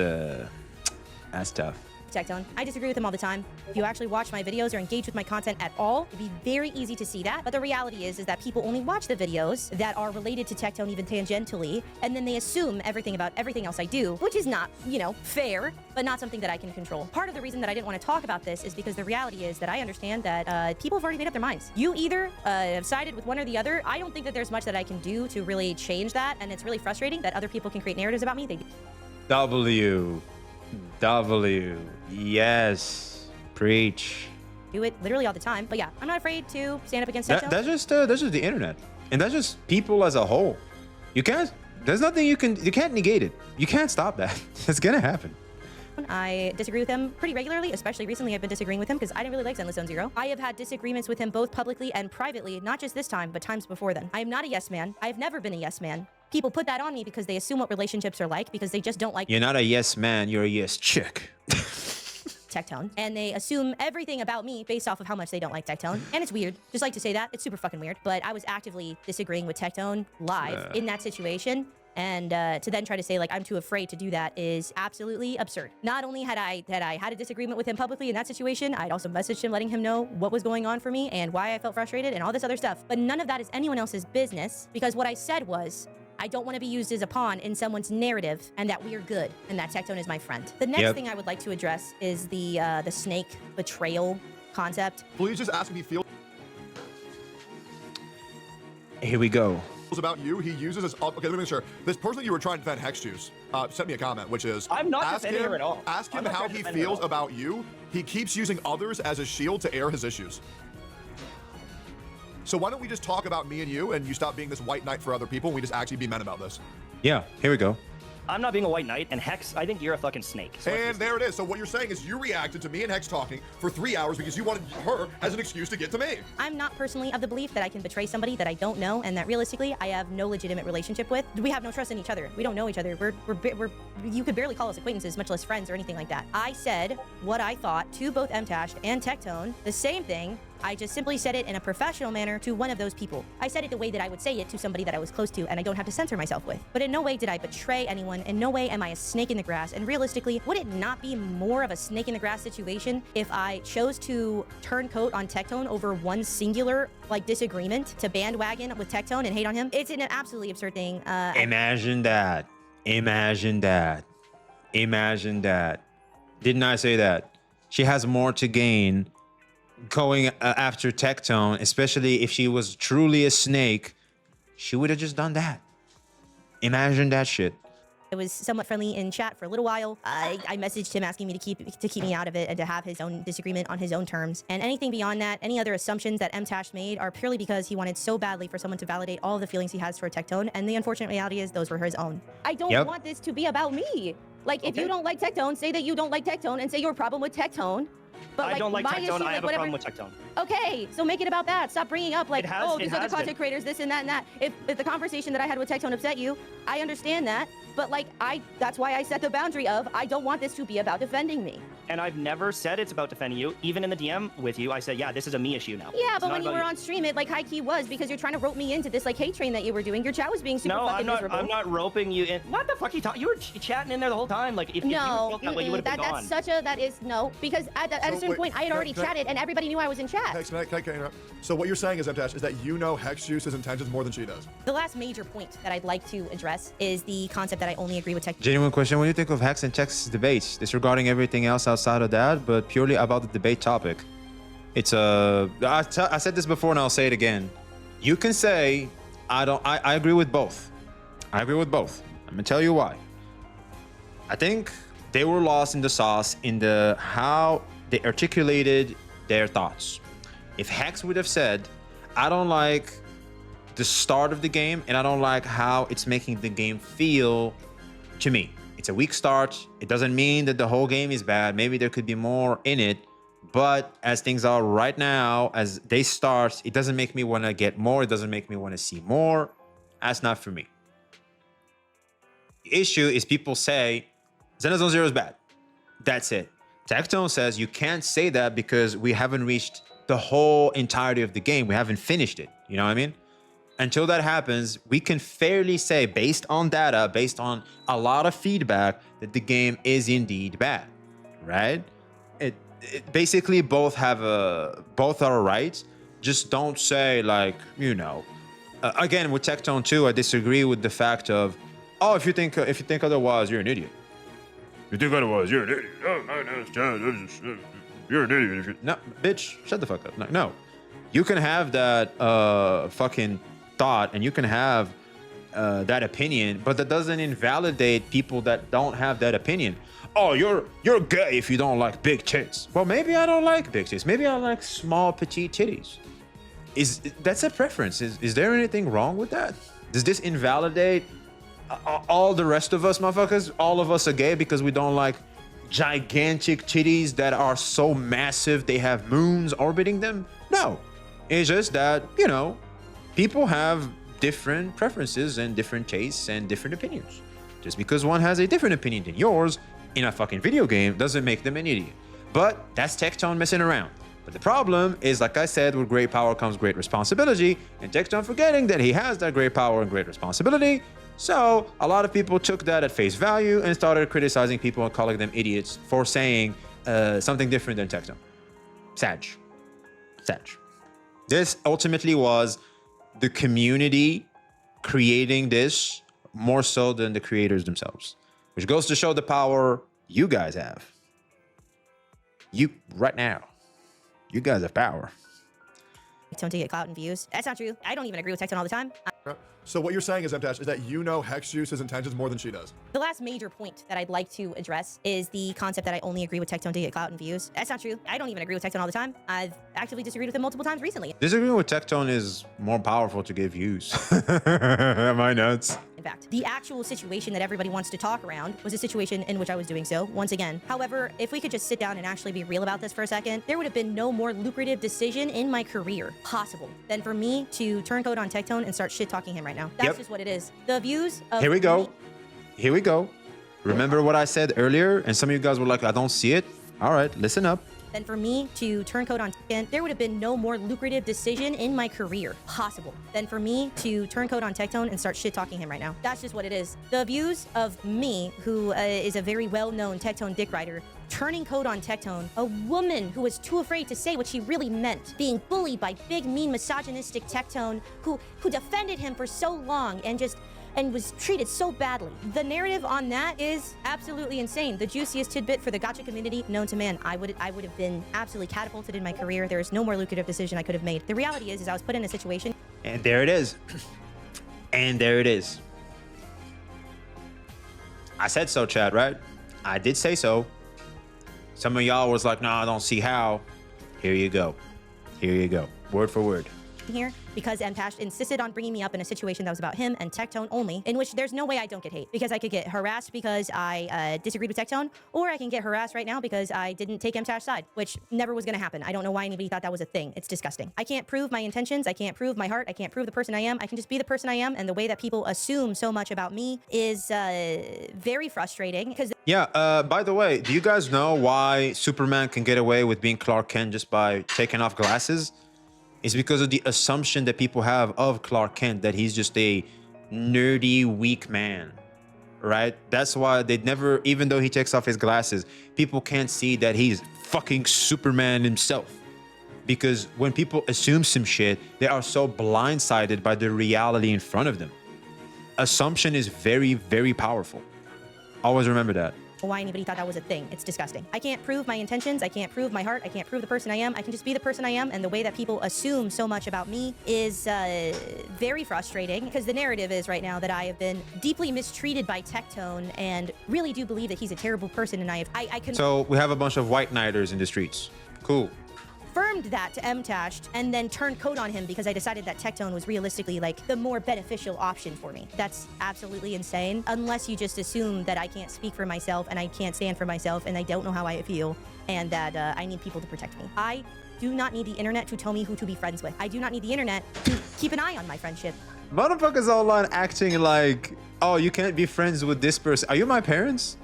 tough. Tectone. I disagree with him all the time. If you actually watch my videos or engage with my content at all, it'd be very easy to see that. But the reality is that people only watch the videos that are related to Tectone even tangentially, and then they assume everything about everything else I do, which is not, you know, fair, but not something that I can control. Part of the reason that I didn't want to talk about this is because the reality is that I understand that people have already made up their minds. You either have sided with one or the other. I don't think that there's much that I can do to really change that, and it's really frustrating that other people can create narratives about me. W. Yes. Preach. Do it literally all the time. But yeah, I'm not afraid to stand up against Tectone. That's just the internet, and that's just people as a whole. There's nothing you can't negate it. You can't stop that. It's gonna happen. I disagree with him pretty regularly, especially recently I've been disagreeing with him because I didn't really like Zenless Zone Zero. I have had disagreements with him both publicly and privately, not just this time, but times before then. I am not a yes man. I have never been a yes man. People put that on me because they assume what relationships are like because they just don't like— You're not a yes man, you're a yes chick. Tectone, and they assume everything about me based off of how much they don't like Tectone. And it's weird. Just like to say that. It's super fucking weird. But I was actively disagreeing with Tectone live in that situation. And to then try to say, like, I'm too afraid to do that is absolutely absurd. Not only had I had a disagreement with him publicly in that situation, I'd also messaged him letting him know what was going on for me and why I felt frustrated and all this other stuff. But none of that is anyone else's business because what I said was, I don't want to be used as a pawn in someone's narrative and that we're good and that Tectone is my friend. The next thing I would like to address is the snake betrayal concept. Please just ask him if he feels Here we go. about you. He uses as okay. Let me make sure. This person that you were trying to defend, Hex Juice, sent me a comment, which is I'm not defending her at all. Ask him how he feels about you. He keeps using others as a shield to air his issues. So why don't we just talk about me and you stop being this white knight for other people and we just actually be men about this? Yeah, here we go. I'm not being a white knight, and Hex, I think you're a fucking snake. So And there it is. So what you're saying is you reacted to me and Hex talking for 3 hours because you wanted her as an excuse to get to me. I'm not personally of the belief that I can betray somebody that I don't know and that realistically I have no legitimate relationship with. We have no trust in each other. We don't know each other. We're you could barely call us acquaintances, much less friends or anything like that. I said what I thought to both Mtashed and Tectone, the same thing. I just simply said it in a professional manner to one of those people. I said it the way that I would say it to somebody that I was close to and I don't have to censor myself with. But in no way did I betray anyone. In no way am I a snake in the grass. And realistically, would it not be more of a snake in the grass situation if I chose to turn coat on Tectone over one singular disagreement to bandwagon with Tectone and hate on him? It's an absolutely absurd thing. Imagine that. Imagine that. Imagine that. Didn't I say that? She has more to gain going after Tectone, especially if she was truly a snake. She would have just done that. Imagine that shit. It was somewhat friendly in chat for a little while. I messaged him asking me to keep me out of it and to have his own disagreement on his own terms. And anything beyond that, any other assumptions that Mtashed made are purely because he wanted so badly for someone to validate all of the feelings he has for Tectone. And the unfortunate reality is those were his own. I don't want this to be about me. Like, if you don't like Tectone, say that you don't like Tectone and say your problem with Tectone. But I don't like my tech issue tone. I have a whatever. problem with tech tone. Okay, so make it about that. Stop bringing up like, It has- oh, it these other has been. content creators, this and that and that. If the conversation that I had with Tectone upset you, I understand that. But like, that's why I set the boundary of I don't want this to be about defending me. And I've never said it's about defending you. Even in the DM with you, I said, yeah, this is a me issue now. Yeah, It's but not when you about were on stream, it like high key was because you're trying to rope me into this like hate train that you were doing. Your chat was being super No, fucking miserable. I'm not roping you in. What the fuck you talking? You were chatting in there the whole time. Like, if you No, felt that way, you would have been gone. that's such a no because at a certain wait, point I had already can I- chatted and everybody knew I was in chat. Hex, can I interrupt? So what you're saying is, Mtash, is that you know Hex uses intentions more than she does. The last major point that I'd like to address is the concept that I only agree with Tech. Genuine question. What do you think of Hex and Tech's debates, disregarding everything else outside of that, but purely about the debate topic? It's I said this before and I'll say it again. You can say, I agree with both. I agree with both. I'm gonna tell you why. I think they were lost in the sauce in the how they articulated their thoughts. If Hex would have said, I don't like the start of the game and I don't like how it's making the game feel to me. It's a weak start. It doesn't mean that the whole game is bad. Maybe there could be more in it. But as things are right now, as they start, it doesn't make me want to get more. It doesn't make me want to see more. That's not for me. The issue is people say Xenozone Zero is bad. That's it. Tectone says you can't say that because we haven't reached the whole entirety of the game. We haven't finished it. You know what I mean? Until that happens, we can fairly say, based on data, based on a lot of feedback, that the game is indeed bad, right? It basically both are right. Just don't say like, you know. Again, with Tectone too, I disagree with the fact of, oh, if you think otherwise, you're an idiot. You think otherwise, you're an idiot. Oh, you're an idiot. No, bitch, shut the fuck up. No. You can have that fucking thought and you can have that opinion, but that doesn't invalidate people that don't have that opinion. Oh, you're gay if you don't like big tits. Well, maybe I don't like big tits. Maybe I like small, petite titties. That's a preference. Is there anything wrong with that? Does this invalidate all the rest of us, motherfuckers? All of us are gay because we don't like gigantic titties that are so massive they have moons orbiting them? No. It's just that, you know, people have different preferences and different tastes and different opinions. Just because one has a different opinion than yours in a fucking video game doesn't make them an idiot. But that's Tectone messing around. But the problem is, like I said, with great power comes great responsibility, and Tectone forgetting that he has that great power and great responsibility. So a lot of people took that at face value and started criticizing people and calling them idiots for saying something different than Tectone. Sag. This ultimately was the community creating this more so than the creators themselves, which goes to show the power you guys have. Right now, you guys have power. Tectone to get clout and views. That's not true. I don't even agree with Tectone all the time. So what you're saying is, Mtash, is that you know Hex uses intentions more than she does. The last major point that I'd like to address is the concept that I only agree with Tectone to get clout and views. That's not true. I don't even agree with Tectone all the time. I've actively disagreed with him multiple times recently. Disagreeing with Tectone is more powerful to get views. Am I nuts? In fact, the actual situation that everybody wants to talk around was a situation in which I was doing so, once again. However, if we could just sit down and actually be real about this for a second, there would have been no more lucrative decision in my career possible than for me to turn code on Tectone and start shit-talking him right now. That's just what it is. The views of Here we go. Remember what I said earlier? And some of you guys were like, I don't see it. All right, listen up. Then for me to turn code on Tectone, there would have been no more lucrative decision in my career possible than for me to turn code on Tectone and start shit-talking him right now. That's just what it is. The views of me, who is a very well-known Tectone dick rider, turning code on Tectone, a woman who was too afraid to say what she really meant, being bullied by big, mean, misogynistic Tectone, who defended him for so long and was treated so badly. The narrative on that is absolutely insane. The juiciest tidbit for the gacha community known to man. I would have been absolutely catapulted in my career. There is no more lucrative decision I could have made. The reality is I was put in a situation. And there it is. And there it is. I said so, Chad, right? I did say so. Some of y'all was like, no, I don't see how. Here you go. Word for word. here because Mtash insisted on bringing me up in a situation that was about him and Tectone only, in which there's no way I don't get hate, because I could get harassed because I disagreed with Tectone, or I can get harassed right now because I didn't take Mtash's side, which never was going to happen. I don't know why anybody thought that was a thing. It's disgusting. I can't prove my intentions. I can't prove my heart. I can't prove the person I am. I can just be the person I am, and the way that people assume so much about me is very frustrating. Because Yeah, by the way, do you guys know why Superman can get away with being Clark Kent just by taking off glasses? It's because of the assumption that people have of Clark Kent, that he's just a nerdy, weak man, right? That's why they never, even though he takes off his glasses, people can't see that he's fucking Superman himself. Because when people assume some shit, they are so blindsided by the reality in front of them. Assumption is very, very powerful. Always remember that. why anybody thought that was a thing. It's disgusting. I can't prove my intentions. I can't prove my heart. I can't prove the person I am. I can just be the person I am. And the way that people assume so much about me is very frustrating, because the narrative is right now that I have been deeply mistreated by Tectone and really do believe that he's a terrible person. And I can. So we have a bunch of white knighters in the streets. Cool. Confirmed that to Mtash and then turned code on him because I decided that Tectone was realistically like the more beneficial option for me. That's absolutely insane, unless you just assume that I can't speak for myself and I can't stand for myself and I don't know how I feel and that I need people to protect me. I do not need the internet to tell me who to be friends with. I do not need the internet to keep an eye on my friendship. Motherfuckers online acting like, oh, you can't be friends with this person. Are you my parents?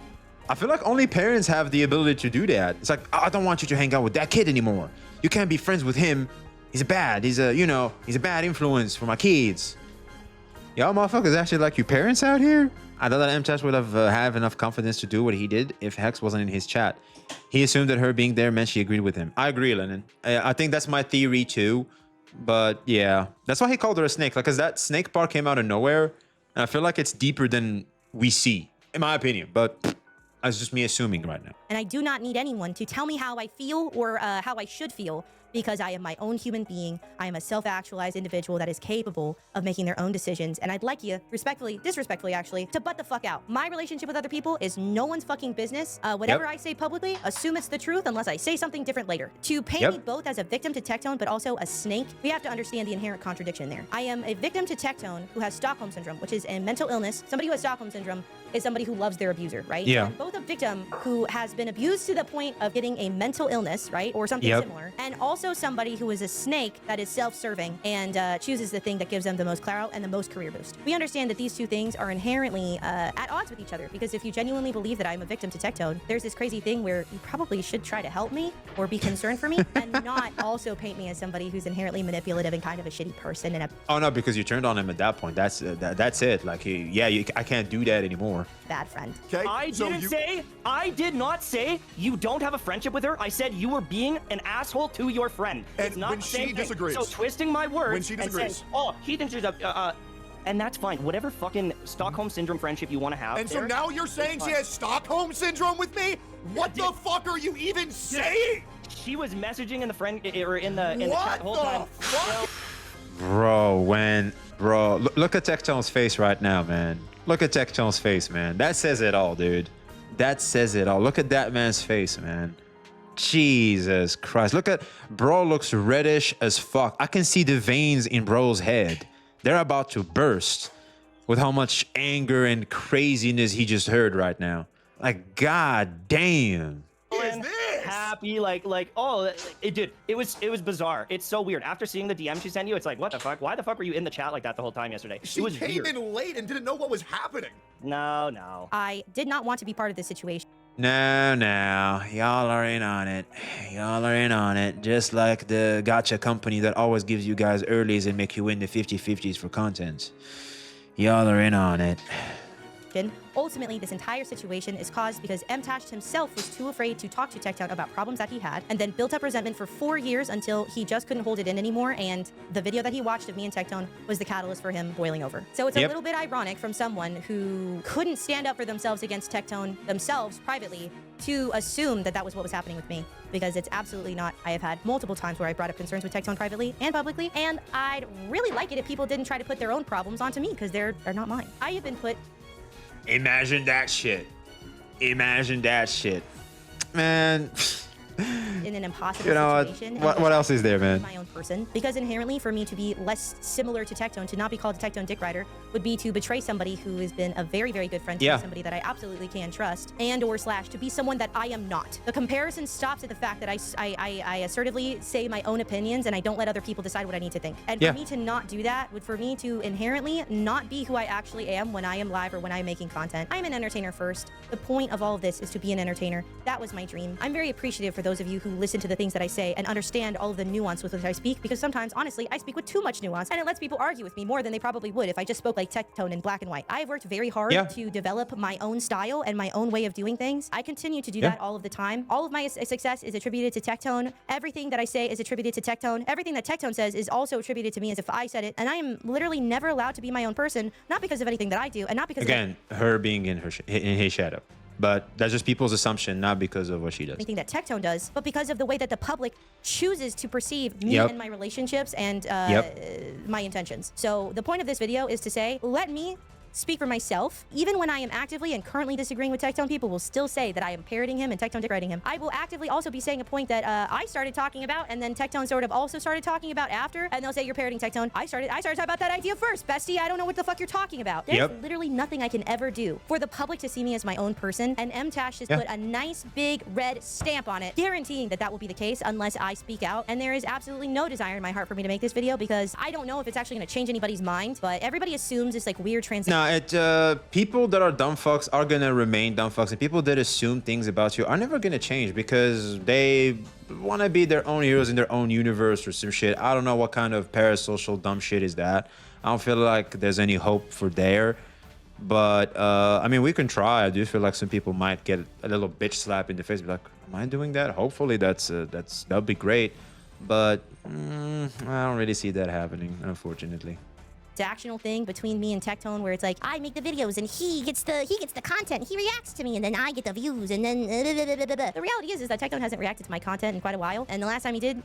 I feel like only parents have the ability to do that. It's like, oh, I don't want you to hang out with that kid anymore. You can't be friends with him. He's he's a bad influence for my kids. Y'all motherfuckers actually like your parents out here? I thought that Mtash would have enough confidence to do what he did if Hex wasn't in his chat. He assumed that her being there meant she agreed with him. I agree, Lennon. I think that's my theory too. But yeah, that's why he called her a snake. Like, cause that snake part came out of nowhere. And I feel like it's deeper than we see, in my opinion. But that's just me assuming right now. And I do not need anyone to tell me how I feel or how I should feel, because I am my own human being. I am a self-actualized individual that is capable of making their own decisions. And I'd like you, respectfully, disrespectfully actually, to butt the fuck out. My relationship with other people is no one's fucking business. Whatever I say publicly, assume it's the truth unless I say something different later. To paint me both as a victim to Tectone, but also a snake, we have to understand the inherent contradiction there. I am a victim to Tectone who has Stockholm Syndrome, which is a mental illness. Somebody who has Stockholm Syndrome is somebody who loves their abuser, right? Yeah. And both a victim who has been abused to the point of getting a mental illness, right? Or something similar. And also somebody who is a snake that is self-serving and chooses the thing that gives them the most clout and the most career boost. We understand that these two things are inherently at odds with each other, because if you genuinely believe that I'm a victim to Tectone, there's this crazy thing where you probably should try to help me or be concerned for me and not also paint me as somebody who's inherently manipulative and kind of a shitty person and a Oh no, because you turned on him at that point. That's it. Like, I can't do that anymore. bad friend. Okay. I did not say you don't have a friendship with her. I said you were being an asshole to your friend. And it's not when the she same thing. disagrees. So twisting my words When she and disagrees. saying, oh, he thinks she's a, and that's fine. Whatever fucking Stockholm Syndrome friendship you want to have. And so there, now you're saying that's she fine. has Stockholm Syndrome with me? What the fuck are you even saying? She was messaging in the friend or in the chat What the whole the time. fuck? Bro, look at Tectone's face right now, man. Look at Tectone's face, man. That says it all, dude. That says it all. Look at that man's face, man. Jesus Christ. Look at bro, looks reddish as fuck. I can see the veins in bro's head. They're about to burst with how much anger and craziness he just heard right now. Like, god damn. What is this? Happy, it was bizarre. It's so weird. After seeing the DM she sent you, it's like, what the fuck? Why the fuck were you in the chat like that the whole time yesterday? She it was came weird. in late and didn't know what was happening. No. I did not want to be part of this situation. No, y'all are in on it. Y'all are in on it. Just like the gacha company that always gives you guys earlies and make you win the 50-50s for content. Y'all are in on it. Ultimately, this entire situation is caused because Mtash himself was too afraid to talk to Tectone about problems that he had, and then built up resentment for 4 years until he just couldn't hold it in anymore, and the video that he watched of me and Tectone was the catalyst for him boiling over. So it's a little bit ironic from someone who couldn't stand up for themselves against Tectone themselves privately to assume that that was what was happening with me, because it's absolutely not. I have had multiple times where I brought up concerns with Tectone privately and publicly, and I'd really like it if people didn't try to put their own problems onto me, because they're not mine. I have been put Imagine that shit. Imagine that shit. Man. in in an impossible You know situation. what else is there, man? My own person, because inherently for me to be less similar to Tectone, to not be called a Tectone dick rider, would be to betray somebody who has been a very, very good friend to me, somebody that I absolutely can trust, and/or slash to be someone that I am not. The comparison stops at the fact that I assertively say my own opinions and I don't let other people decide what I need to think. And for me to not do that would for me to inherently not be who I actually am when I am live or when I'm making content. I'm an entertainer first. The point of all of this is to be an entertainer. That was my dream. I'm very appreciative for those of you who listen to the things that I say and understand all of the nuance with which I speak, because sometimes, honestly, I speak with too much nuance and it lets people argue with me more than they probably would if I just spoke like Tectone in black and white. I've worked very hard to develop my own style and my own way of doing things. I continue to do that all of the time. All of my success is attributed to Tectone. Everything that I say is attributed to Tectone. Everything that Tectone says is also attributed to me as if I said it, and I am literally never allowed to be my own person, not because of anything that I do, and not because again, her being in his shadow. But that's just people's assumption, not because of what she does. Anything that Tectone does, but because of the way that the public chooses to perceive me and my relationships and my intentions. So the point of this video is to say, let me speak for myself. Even when I am actively and currently disagreeing with Tectone, people will still say that I am parroting him and Tectone dick riding him. I will actively also be saying a point that I started talking about, and then Tectone sort of also started talking about after, and they'll say you're parroting Tectone. I started talking about that idea first, bestie. I don't know what the fuck you're talking about. There's literally nothing I can ever do for the public to see me as my own person, and MTash has put a nice big red stamp on it, guaranteeing that that will be the case unless I speak out. And there is absolutely no desire in my heart for me to make this video, because I don't know if it's actually going to change anybody's mind, but everybody assumes this like weird transition. People that are dumb fucks are gonna remain dumb fucks, and people that assume things about you are never gonna change because they want to be their own heroes in their own universe or some shit. I don't know what kind of parasocial dumb shit is that. I don't feel like there's any hope for there. But I mean, we can try. I do feel like some people might get a little bitch slap in the face, be like, "Am I doing that?" Hopefully, that'd be great. But I don't really see that happening, unfortunately. Actional thing between me and Tectone where it's like I make the videos and he gets the content, he reacts to me, and then I get the views, and then the reality is that Tectone hasn't reacted to my content in quite a while, and the last time he did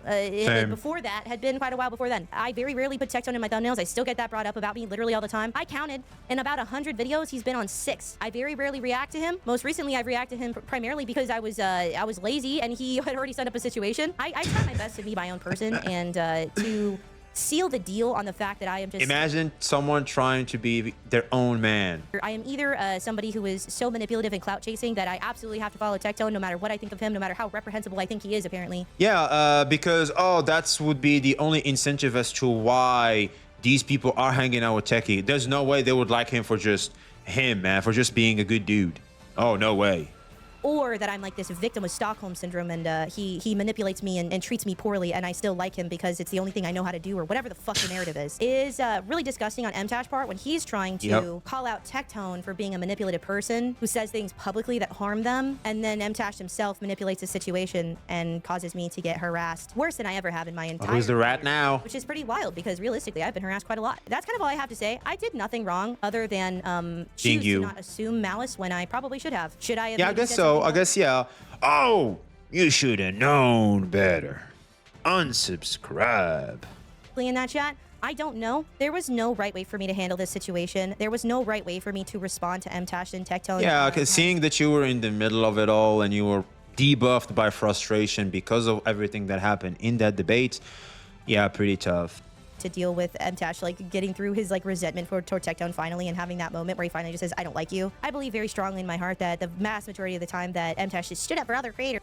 before that had been quite a while before then. I very rarely put Tectone in my thumbnails. I still get that brought up about me literally all the time. I counted in about 100 videos he's been on 6. I very rarely react to him. Most recently I've reacted to him primarily because I was lazy and he had already set up a situation. I try my best to be my own person and to seal the deal on the fact that I am just... Imagine someone trying to be their own man. I am either somebody who is so manipulative and clout chasing that I absolutely have to follow Tectone no matter what I think of him, no matter how reprehensible I think he is, apparently. Yeah, because, that's would be the only incentive as to why these people are hanging out with Techie. There's no way they would like him for just him, man, for just being a good dude. Oh, no way. Or that I'm like this victim of Stockholm syndrome and he manipulates me and treats me poorly and I still like him because it's the only thing I know how to do, or whatever the fuck the narrative is really disgusting on MTash part when he's trying to call out Tectone for being a manipulative person who says things publicly that harm them, and then MTash himself manipulates the situation and causes me to get harassed worse than I ever have in my entire Who's the rat career, now? which is pretty wild because realistically I've been harassed quite a lot. That's kind of all I have to say. I did nothing wrong other than choose to not assume malice when I probably should have. Should I have? Yeah, I guess so. I guess, yeah. Oh, you should have known better. Unsubscribe. In that chat, I don't know. There was no right way for me to handle this situation. There was no right way for me to respond to MTash and Tectone. Yeah, because seeing that you were in the middle of it all and you were debuffed by frustration because of everything that happened in that debate, yeah, pretty tough. To deal with MTash, like getting through his like resentment toward Tectone finally and having that moment where he finally just says, I don't like you. I believe very strongly in my heart that the vast majority of the time that MTash just stood up for other creators.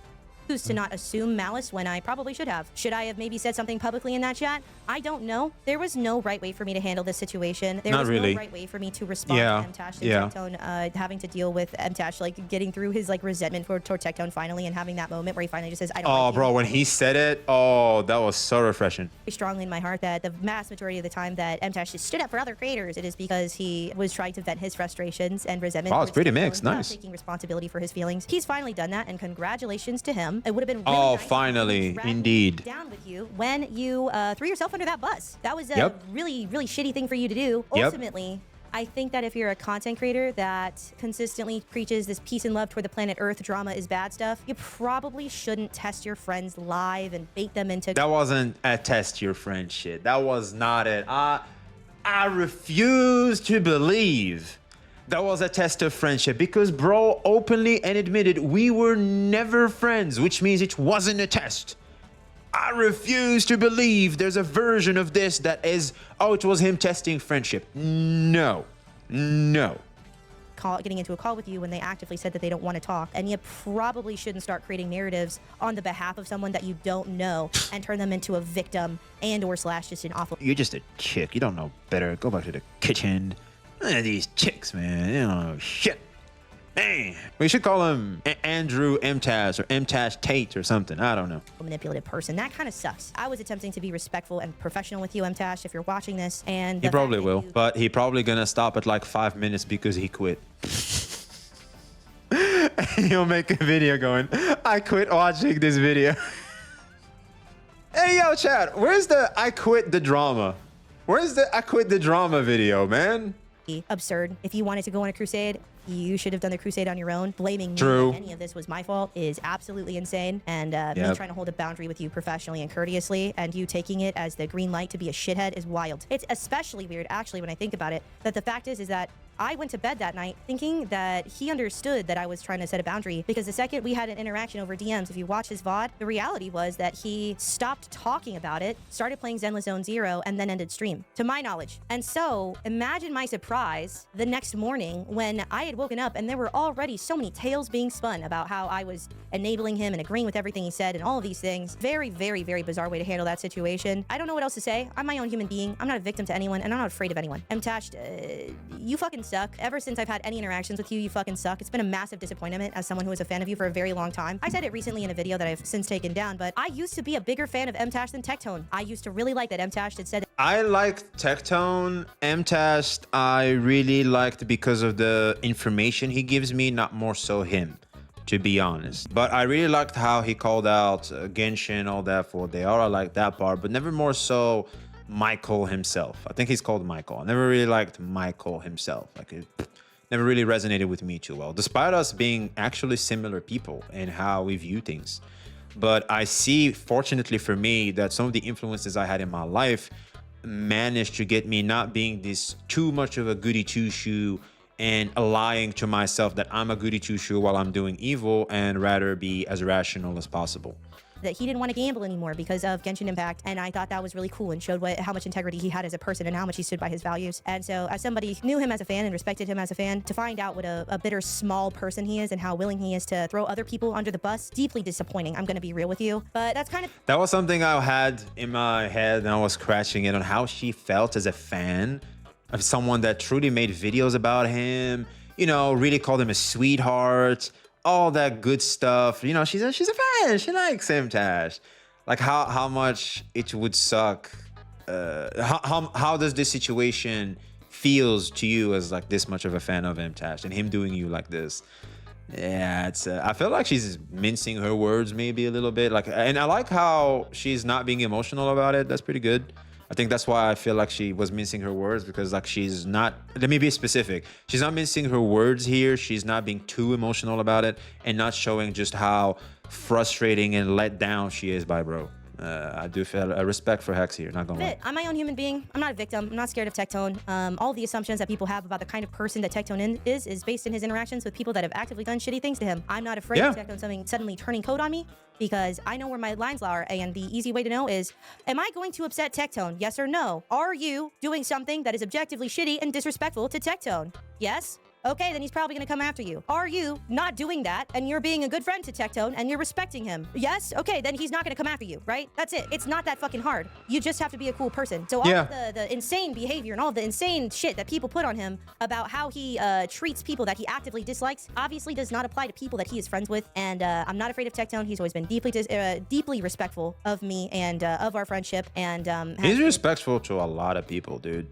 Choose to not assume malice when I probably should have. Should I have maybe said something publicly in that chat? I don't know. There was no right way for me to handle this situation. There was no right way for me to respond to MTash and Tectone, having to deal with MTash, like getting through his like resentment toward Tectone finally and having that moment where he finally just says, I don't like you. Oh, bro, when he said it, that was so refreshing. Strongly in my heart that the vast majority of the time that MTash just stood up for other creators, it is because he was trying to vent his frustrations and resentment. Oh, it's pretty mixed. Nice. Taking responsibility for his feelings. He's finally done that, and congratulations to him. It would have been really nice finally, indeed. Down with you when you threw yourself under that bus. That was a really, really shitty thing for you to do. Ultimately, I think that if you're a content creator that consistently preaches this peace and love toward the planet Earth, drama is bad stuff, you probably shouldn't test your friends live and bait them into... That wasn't a test your friend shit. That was not it. I refuse to believe That was a test of friendship because bro openly and admitted we were never friends, which means it wasn't a test. I refuse to believe there's a version of this that is, oh, it was him testing friendship. No. Getting into a call with you when they actively said that they don't want to talk, and you probably shouldn't start creating narratives on the behalf of someone that you don't know and turn them into a victim and or slash just an awful. You're just a chick. You don't know better. Go back to the kitchen. These chicks, man. They don't know shit. Man, we should call him Andrew MTash or MTash Tate or something. I don't know. Manipulative person. That kind of sucks. I was attempting to be respectful and professional with you, MTash, if you're watching this. And he probably will, but he probably gonna stop at like 5 minutes because he quit. He'll make a video going, I quit watching this video. Hey, yo, chat, where's the I quit the drama? Where's the I quit the drama video, man? Absurd. If you wanted to go on a crusade, you should have done the crusade on your own. Blaming me True. that any of this was my fault is absolutely insane. And me trying to hold a boundary with you professionally and courteously, and you taking it as the green light to be a shithead is wild. It's especially weird, actually, when I think about it, that the fact is that I went to bed that night thinking that he understood that I was trying to set a boundary, because the second we had an interaction over DMs, if you watch his VOD, the reality was that he stopped talking about it, started playing Zenless Zone Zero, and then ended stream, to my knowledge. And so imagine my surprise the next morning when I had woken up and there were already so many tales being spun about how I was enabling him and agreeing with everything he said and all of these things. Very, very, very bizarre way to handle that situation. I don't know what else to say. I'm my own human being. I'm not a victim to anyone, and I'm not afraid of anyone. MTash, you fucking suck. Ever since I've had any interactions with you, you fucking suck. It's been a massive disappointment as someone who was a fan of you for a very long time. I said it recently in a video that I've since taken down, but I used to be a bigger fan of MTash than Tectone. I used to really like that MTash had said that I liked Tectone. MTash, I really liked because of the information he gives me, not more so him, to be honest. But I really liked how he called out Genshin, all that for what they are. I like that part, but never more so Michael himself. I think he's called Michael. I never really liked Michael himself. Like, it never really resonated with me too well, despite us being actually similar people in how we view things. But I see, fortunately for me, that some of the influences I had in my life managed to get me not being this too much of a goody two-shoe and lying to myself that I'm a goody two-shoe while I'm doing evil, and rather be as rational as possible. that he didn't want to gamble anymore because of Genshin Impact, and I thought that was really cool and showed how much integrity he had as a person and how much he stood by his values. And so as somebody who knew him as a fan and respected him as a fan, to find out what a bitter small person he is and how willing he is to throw other people under the bus, deeply disappointing. I'm going to be real with you, but that's kind of... That was something I had in my head, and I was scratching it on how she felt as a fan of someone that truly made videos about him, you know, really called him a sweetheart, all that good stuff. You know, she's a fan. She likes him, Tash. Like how much it would suck. How does this situation feels to you as like this much of a fan of him, Tash, and him doing you like this? Yeah, it's. I feel like she's mincing her words maybe a little bit. Like, and I like how she's not being emotional about it. That's pretty good. I think that's why I feel like she was mincing her words, because like she's not, let me be specific. She's not mincing her words here. She's not being too emotional about it and not showing just how frustrating and let down she is by bro. I do feel a respect for Hex here, not gonna lie. I'm my own human being. I'm not a victim. I'm not scared of Tectone. All the assumptions that people have about the kind of person that Tectone is based in his interactions with people that have actively done shitty things to him. I'm not afraid of Tectone suddenly turning code on me, because I know where my lines are, and the easy way to know is, am I going to upset Tectone? Yes or no? Are you doing something that is objectively shitty and disrespectful to Tectone? Yes? Okay, then he's probably gonna come after you. Are you not doing that and you're being a good friend to Tectone and you're respecting him? Yes? Okay, then he's not gonna come after you, right? That's it. It's not that fucking hard. You just have to be a cool person. So all of the insane behavior and all of the insane shit that people put on him about how he treats people that he actively dislikes obviously does not apply to people that he is friends with. And I'm not afraid of Tectone. He's always been deeply respectful of me and of our friendship. And he's respectful to a lot of people, dude.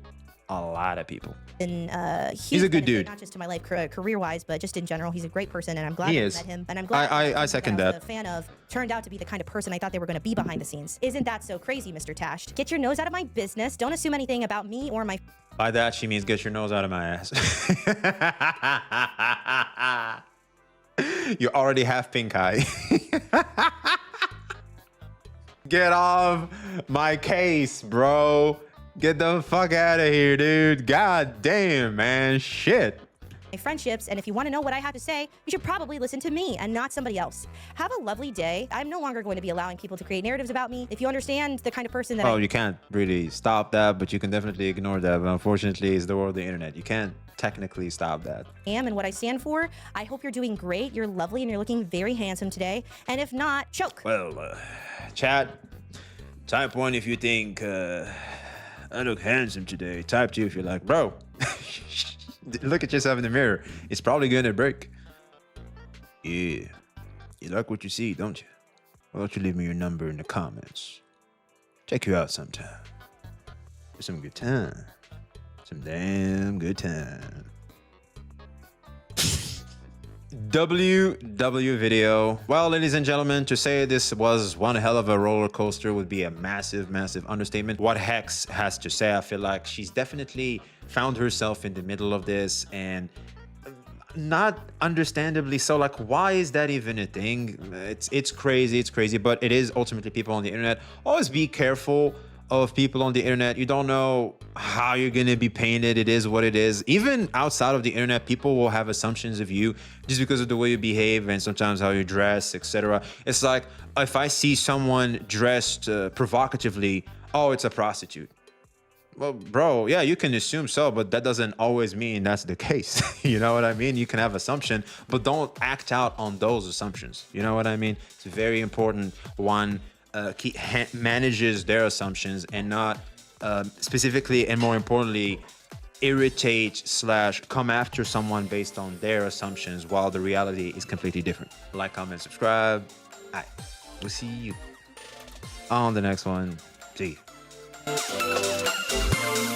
A lot of people. And he's a good dude, not just to my life career-wise, but just in general. He's a great person, and I'm glad I met him. And I'm glad I second that. A fan of turned out to be the kind of person I thought they were going to be behind the scenes. Isn't that so crazy, Mr. Tash? Get your nose out of my business. Don't assume anything about me or my... By that, she means get your nose out of my ass. You already have pink eye. Get off my case, bro. Get the fuck out of here, dude. God damn, man. Shit. friendships, and if you want to know what I have to say, you should probably listen to me and not somebody else. Have a lovely day. I'm no longer going to be allowing people to create narratives about me. If you understand the kind of person that Oh, you can't really stop that, but you can definitely ignore that. But unfortunately, it's the world of the internet. You can't technically stop that. I am and what I stand for, I hope you're doing great. You're lovely and you're looking very handsome today. And if not, choke. Well, chat, type 1 if you think I look handsome today. Type 2 if you're like, bro, look at yourself in the mirror. It's probably gonna break. Yeah, you like what you see, don't you? Why don't you leave me your number in the comments? Check you out sometime. For some good time. Some damn good time. WW video. Well, ladies and gentlemen, to say this was one hell of a roller coaster would be a massive, massive understatement. What Hex has to say, I feel like she's definitely found herself in the middle of this, and not understandably so. Like, why is that even a thing? It's crazy, but it is ultimately people on the internet. Always be careful of people on the internet. You don't know how you're gonna be painted. It is what it is. Even outside of the internet, people will have assumptions of you just because of the way you behave and sometimes how you dress, etc. It's like, if I see someone dressed provocatively, oh, it's a prostitute. Well, bro, yeah, you can assume so, but that doesn't always mean that's the case. You know what I mean? You can have assumption, but don't act out on those assumptions. You know what I mean? It's very important one manages their assumptions and not specifically and more importantly irritate / come after someone based on their assumptions while the reality is completely different. Like, comment, subscribe. Alright, we'll see you on the next one. See you.